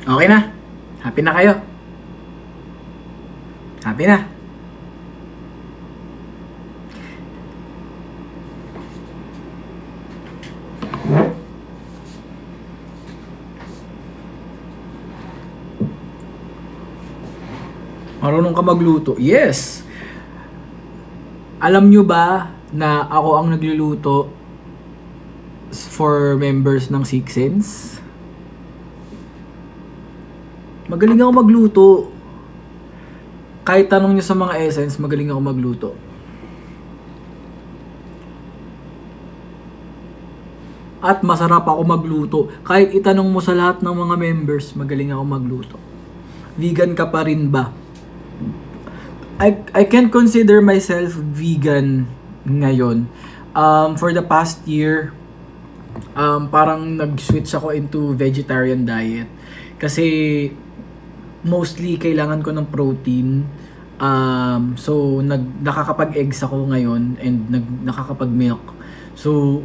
Speaker 1: Okay na. Happy na kayo. Happy na. Marunong ka magluto? Yes! Alam nyo ba na ako ang nagluluto for members ng Six Sense? Magaling ako magluto. Kahit tanong nyo sa mga Essence, magaling ako magluto. At masarap ako magluto. Kahit itanong mo sa lahat ng mga members, magaling ako magluto. Vegan ka pa rin ba? I can consider myself vegan ngayon. For the past year, parang nag-switch ako into vegetarian diet. Kasi mostly kailangan ko ng protein. So nakakapag-eggs ako ngayon and nakakapag-milk. So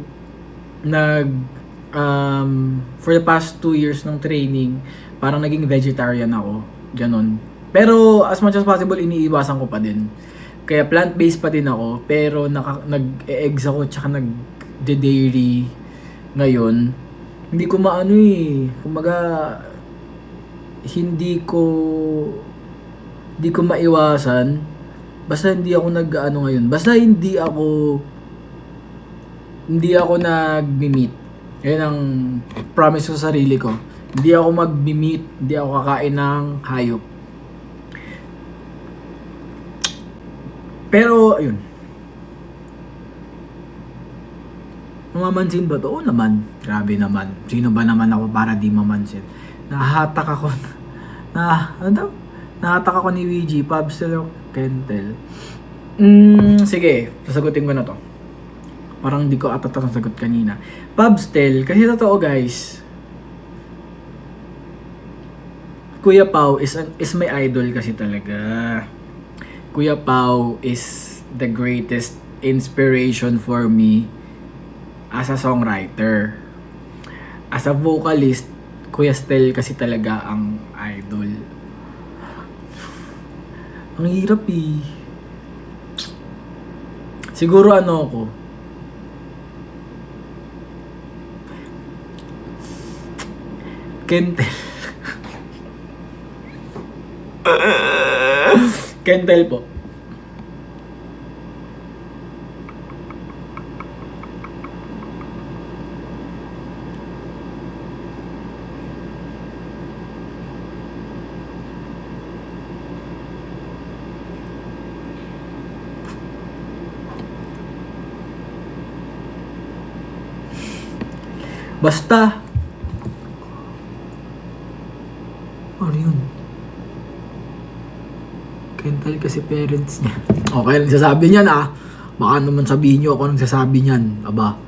Speaker 1: for the past 2 years ng training, parang naging vegetarian ako. Ganon. Pero as much as possible, iniiwasan ko pa din. Kaya plant-based pa din ako, pero nag-eggs ako tsaka nag-dairy ngayon. Hindi ko maano kumaga hindi ko maiwasan. Basta hindi ako nag-ano ngayon. Basta hindi ako nag-meat. Yan ang promise ko sa sarili ko. Hindi ako mag-meat, hindi ako kakain ng hayop. Pero, ayun. Mamansin ba to? Oo naman. Grabe naman. Sino ba naman ako para di mamansin? Nahahatak ako. Nahahatak ako ni WG, Pabstel o Kentel. Sige, sasagutin ko na to. Parang di ko atatak ang sagot kanina. Pabstel, kasi totoo guys. Kuya Pao is my idol kasi talaga. Kuya Pao is the greatest inspiration for me as a songwriter. As a vocalist, Kuya Stel kasi talaga ang idol. Ang hirap Siguro ano ako. Kentel. Kentel po. Basta. Ano yun? Kental kasi parents niya. Okay, nagsasabi niyan Baka naman sabihin niyo ako nagsasabi niyan. Aba.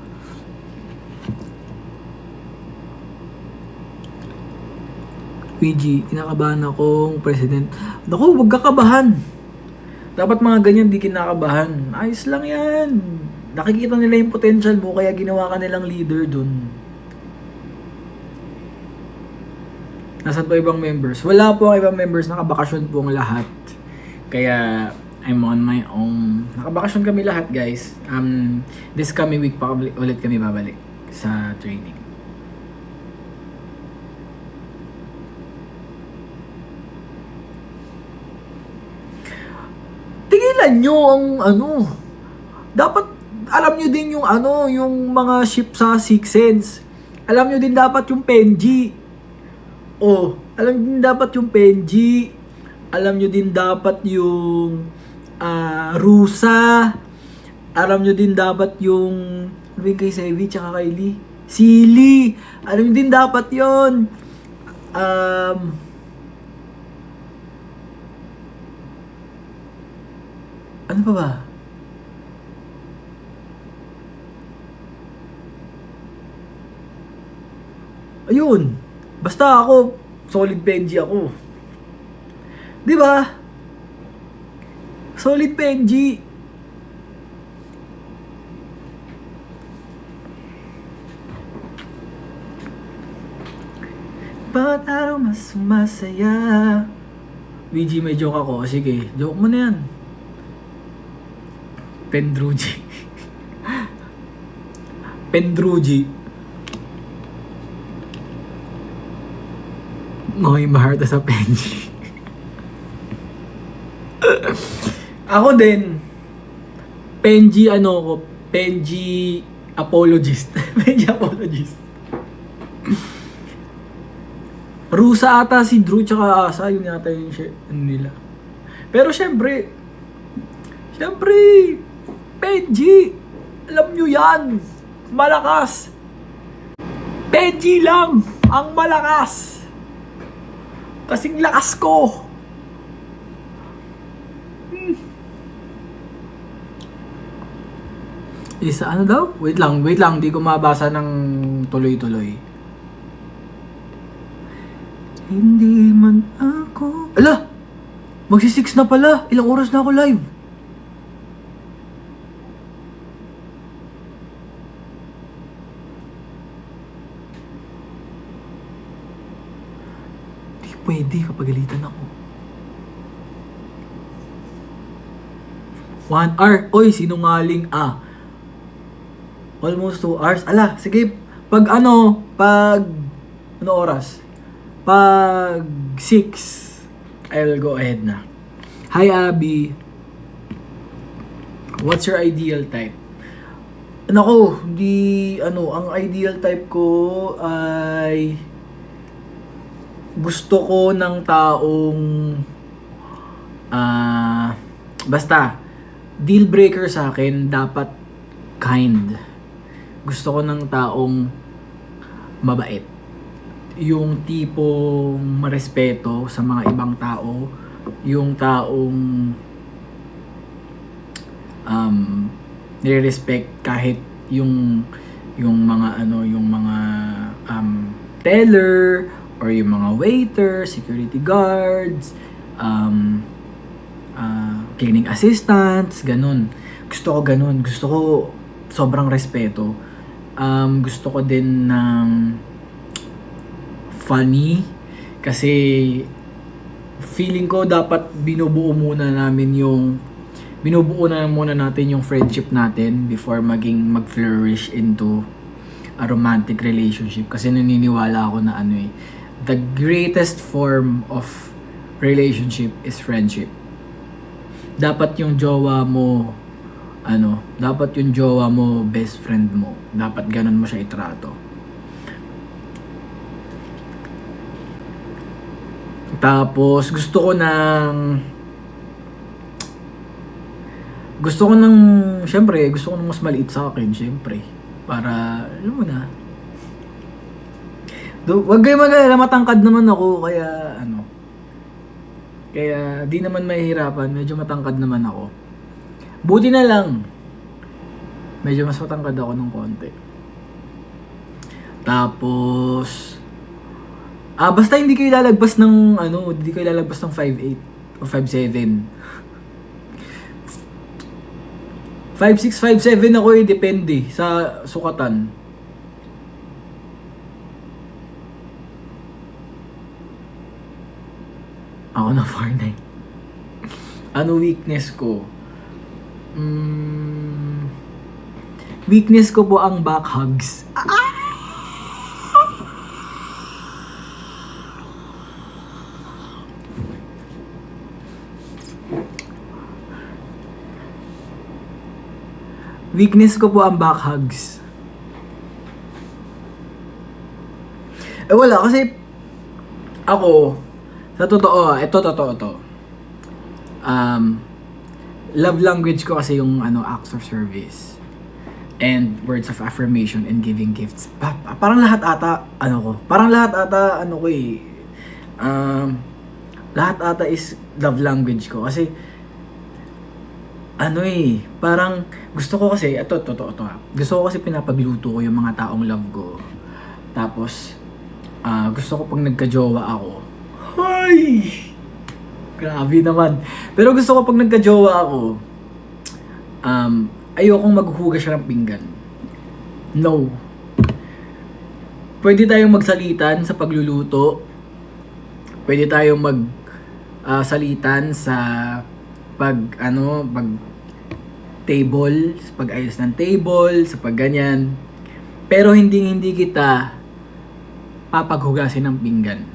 Speaker 1: PG, kinakabahan akong president. Naku, huwag kakabahan. Dapat mga ganyan di kinakabahan. Ayos lang yan. Nakikita nila yung potential mo kaya ginawa ka nilang leader dun. Nasaan po ibang members? Wala po ang ibang members. Nakabakasyon po ang lahat. Kaya, I'm on my own. Nakabakasyon kami lahat, guys. This coming week pa ulit kami babalik sa training. Tigilan nyo ang dapat, alam nyo din yung yung mga ship sa Six Sense. Alam nyo din dapat yung Penji. Alam nyo din dapat yung Penji. Alam nyo din dapat yung Rusa. Alam nyo din dapat yung kay Sevi tsaka kay Lee. Sili. Alam nyo din dapat yon. Ano pa ba? Ayun. Basta ako, solid Benji ako. 'Di ba? Solid Benji. Bawat araw mas sumasaya. VG, may joke ako. Sige, joke mo na yan. Pendruji. Pendruji. Ngoy maharta sa Penji. Ako din. Penji ano ko. Penji apologist. Penji apologist. Rusa ata si Drew tsaka Asa, yun yata yung ano nila. Pero syempre, Benji, alam nyo yan, malakas. Benji lang ang malakas. Kasing lakas ko. Isa ano daw? Wait lang, di ko mabasa ng tuloy-tuloy. Hindi man ako... Ala! Magsi-6 na pala. Ilang oras na ako live? Di pwede, kapagalitan ako. 1 hour. Oy, sinungaling almost 2 hours. Ala, sige. Pag ano oras? Pag 6, I'll go ahead na. Hi, Abby. What's your ideal type? Nako, ang ideal type ko ay gusto ko ng taong basta deal breaker sa akin dapat kind. Gusto ko ng taong mabait. Yung tipong marespeto sa mga ibang tao, yung taong nire-respect kahit yung mga teller or yung mga waiter, security guards, cleaning assistants, ganun. Gusto ko ganun. Gusto ko sobrang respeto. Gusto ko din ng funny kasi feeling ko dapat binubuo muna natin yung friendship natin before mag-flourish into a romantic relationship, kasi naniniwala ako na the greatest form of relationship is friendship. Dapat yung jowa mo best friend mo. Dapat ganun mo siya itrato. Tapos gusto ko ng mas maliit sa akin, syempre. Para, alam mo na. Wag kayo mag-alala, matangkad naman ako, kaya di naman mahihirapan, medyo matangkad naman ako. Buti na lang, medyo mas matangkad ako ng konti. Tapos, basta hindi kayo lalagpas ng 5'8" o 5'7". 5'6", 5'7" ako depende sa sukatan. Ako na 4'9". Ano weakness ko? Weakness ko po ang back hugs. Weakness ko po ang back hugs. Wala kasi ako sa totoo, totoo to. Love language ko kasi yung acts of service and words of affirmation and giving gifts. Parang lahat ata lahat ata is love language ko kasi parang gusto ko kasi, gusto ko kasi pinapagluto ko yung mga taong love ko. Tapos, gusto ko pag nagka-jowa ako. Ay! Grabe naman. Pero gusto ko pag nagka-jowa ako, ayokong maghuhugas siya ng pinggan. No. pwede tayong magsalitan sa pagluluto. Pwede tayong salitan sa pag table, sa pag-ayos ng table, sa pagganyan. Pero hindi kita papaghugasin ng pinggan.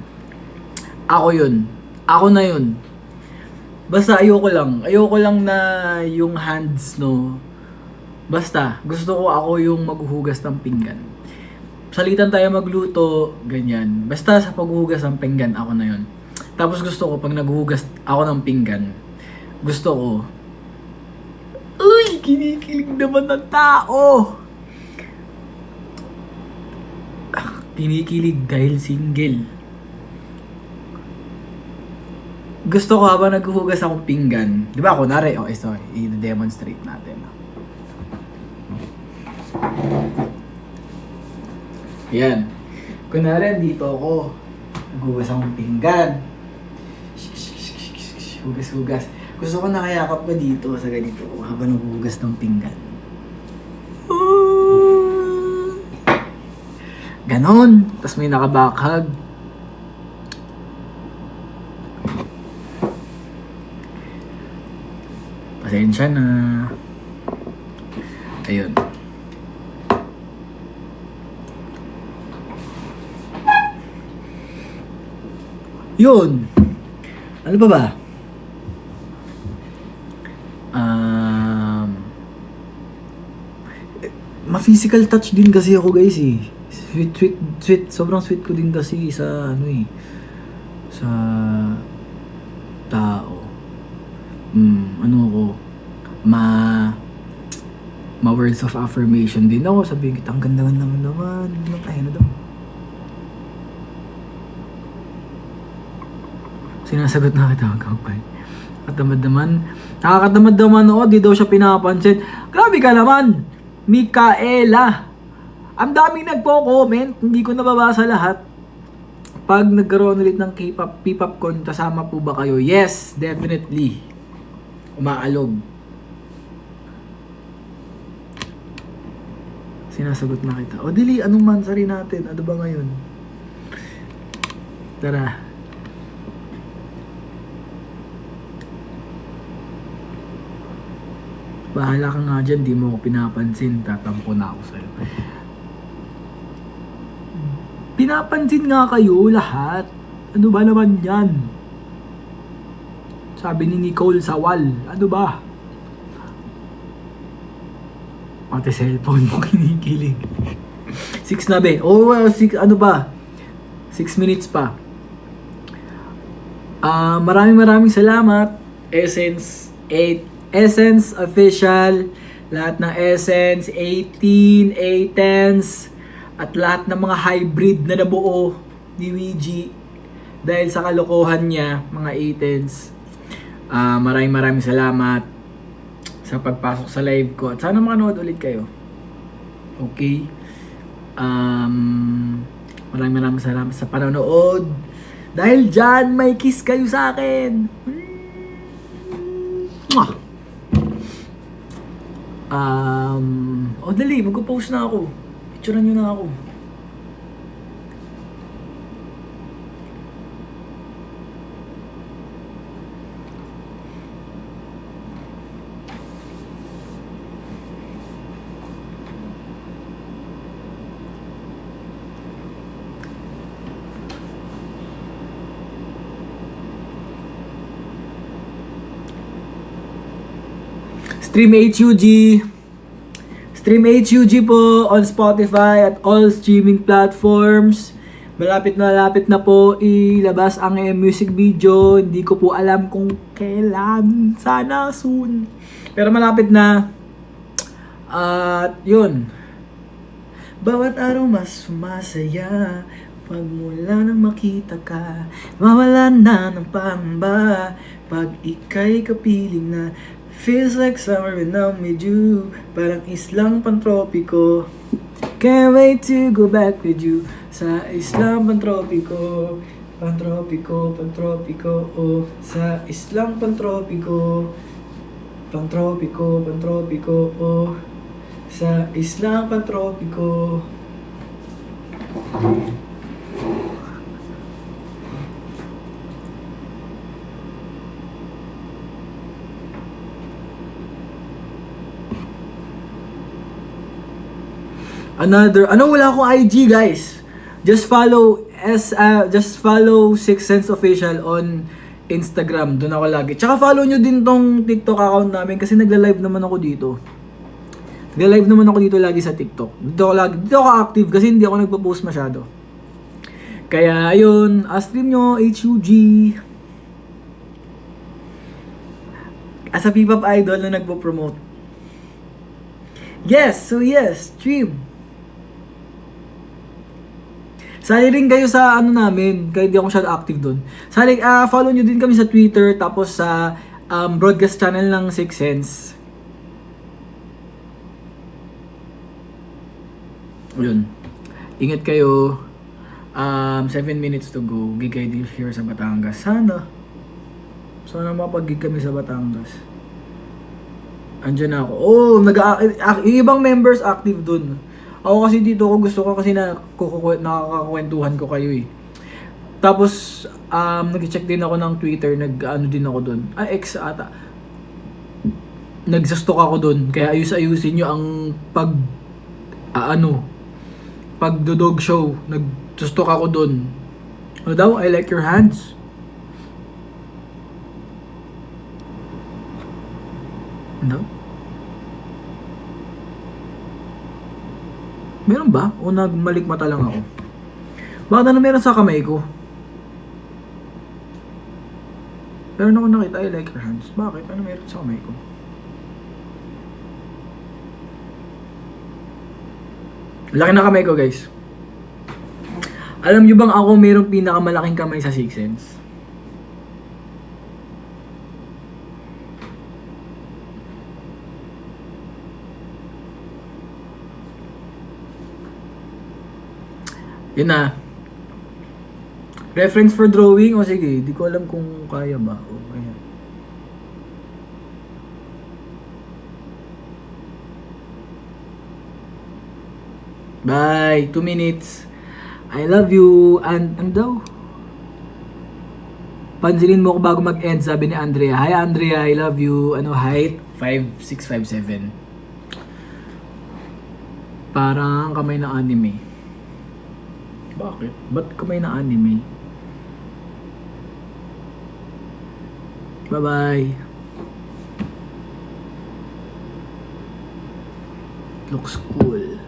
Speaker 1: Ako yun. Ako na yun. Basta ayoko lang na yung hands, no. Basta, gusto ko ako yung maghuhugas ng pinggan. Salitan tayo magluto, ganyan. Basta sa paghuhugas ng pinggan, ako na yun. Tapos gusto ko, pag naghuhugas ako ng pinggan, gusto ko, uy, kinikilig naman ng tao! Kinikilig dahil single. Gusto ko habang naghuhugas akong pinggan, di ba, kunwari, sorry, i-demonstrate natin. Yan. Kunwari, dito ako. Naghugas akong pinggan. Hugas. Gusto ko nakayakap ka dito sa ganito habang naghuhugas ng pinggan. Ganon. Tapos may nakabakhag. Pasensya na. Ayun. Yun. Ano pa ba? Ma-physical touch din kasi ako, guys, eh. Sweet. Sobrang sweet ko din kasi sa sa tao. Ma words of affirmation din ako. Sabihin kita, ang ganda-ganda naman. Tayo na daw. Sinasagot na kita, magkakapay. Katamad naman. Nakakatamad naman, di daw siya pinapansin. Grabe ka naman, Mikaela. Ang daming nagpo-comment, hindi ko nababasa lahat. Pag nagkaroon ulit ng P-pop con, kasama po ba kayo? Yes, definitely. Umaalog. Sinasagot na kita. O dili, anong mansari natin? Ano ba ngayon? Tara. Bahala ka nga dyan, di mo ako pinapansin, tatampo na ako sa'yo. Pinapansin nga kayo lahat. Ano ba naman yan? Sabi ni Nicole Sawal, ano ba? Pati cellphone mo kinikilig. 6 na be. Ano ba? 6 minutes pa. Maraming salamat. Essence Official, lahat ng Essence, 18, A10s, at lahat ng mga hybrid na nabuo ni Ouija dahil sa kalokohan niya, mga 18s. Maraming salamat sa pagpasok sa live ko at sana makanood ulit kayo. Okay? Maraming salamat sa panonood. Dahil dyan, may kiss kayo sa akin. Dali, magpo-post na ako. Picturean nyo na ako. Stream HUG po on Spotify at all streaming platforms. Malapit na po ilabas ang music video. Hindi ko po alam kung kailan. Sana soon. Pero malapit na. At yun. Bawat araw mas sumasaya. Pag mula nang makita ka, mawala na ng pangamba. Pag ika'y kapiling na, feels like summer when I'm with you. Parang islang pantropiko. Can't wait to go back with you. Sa islang pantropiko. Pantropiko, oh. Sa islang pantropiko. Pantropiko, oh. Sa islang pantropiko. Wala akong IG, guys. Just follow Six Sense Official on Instagram. Doon ako lagi. Tsaka follow nyo din tong TikTok account namin kasi nagla-live naman ako dito. Nagla-live naman ako dito lagi sa TikTok. Dito ako active kasi hindi ako nagpo-post masyado. Kaya ayun, stream nyo HUG. As a P-pop idol na nagpo-promote. Yes, stream. Sali rin kayo sa ano namin, kaya hindi ako masyado active doon. Sali, follow nyo din kami sa Twitter, tapos sa broadcast channel ng Six Sense. Yun. Ingat kayo. 7 minutes to go. Gig ID here sa Batangas. Sana mapag-gig kami sa Batangas. Andiyan na ako. Yung ibang members active dun. Ako kasi dito gusto ko kasi nakakakwentuhan ko kayo eh. Tapos, nag-check din ako ng Twitter, nag-ano din ako dun. X ata. Nag-stock ako dun. Kaya ayusin nyo ang pag-dog show. Nag-stock ako dun. Ano daw? I like your hands. Ano? Meron ba? O nagmalikmata lang ako? Bakit ano meron sa kamay ko? Meron ako nakita, I like your hands. Bakit? Ano meron sa kamay ko? Laki na kamay ko, guys. Alam nyo bang ako mayroong pinakamalaking kamay sa Six Sense? Yun na. Reference for drawing? O sige, di ko alam kung kaya ba. O, ayan. Bye! 2 minutes. I love you. And daw? Pansinin mo ko bago mag-end, sabi ni Andrea. Hi Andrea, I love you. Ano height? 5'6", 5'7". Parang kamay na anime. Bakit? Ba't kamay na anime? Bye-bye. Looks cool.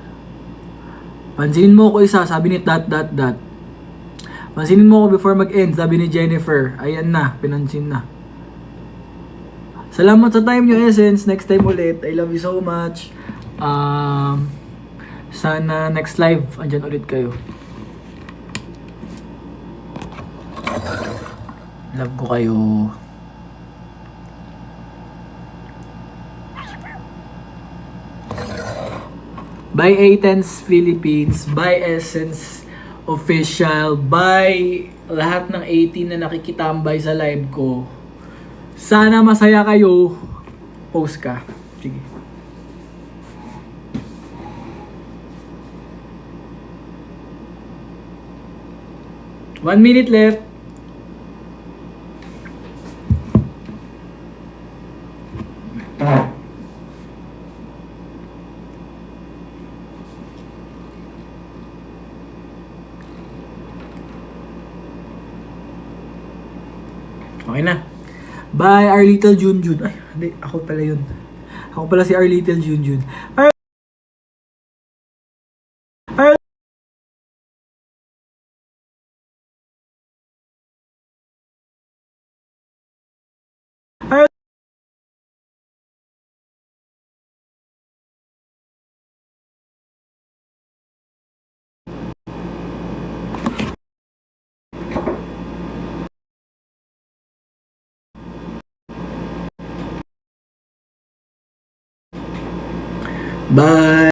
Speaker 1: Pansinin mo ko isa, sabi ni dot. Pansinin mo ko before mag-end, sabi ni Jennifer. Ayan na, pinansin na. Salamat sa time nyo, Essence. Next time ulit. I love you so much. Sana next live, andyan ulit kayo. Love ko kayo. Bye Athens Philippines. Bye Essence Official. Bye lahat ng 18 na nakikitambay sa live ko. Sana masaya kayo. Post ka. Sige. One minute left. Okay na. Bye, our little Junjun. Ay, hindi. Ako pala yun. Ako pala si our little Junjun. Our Bye.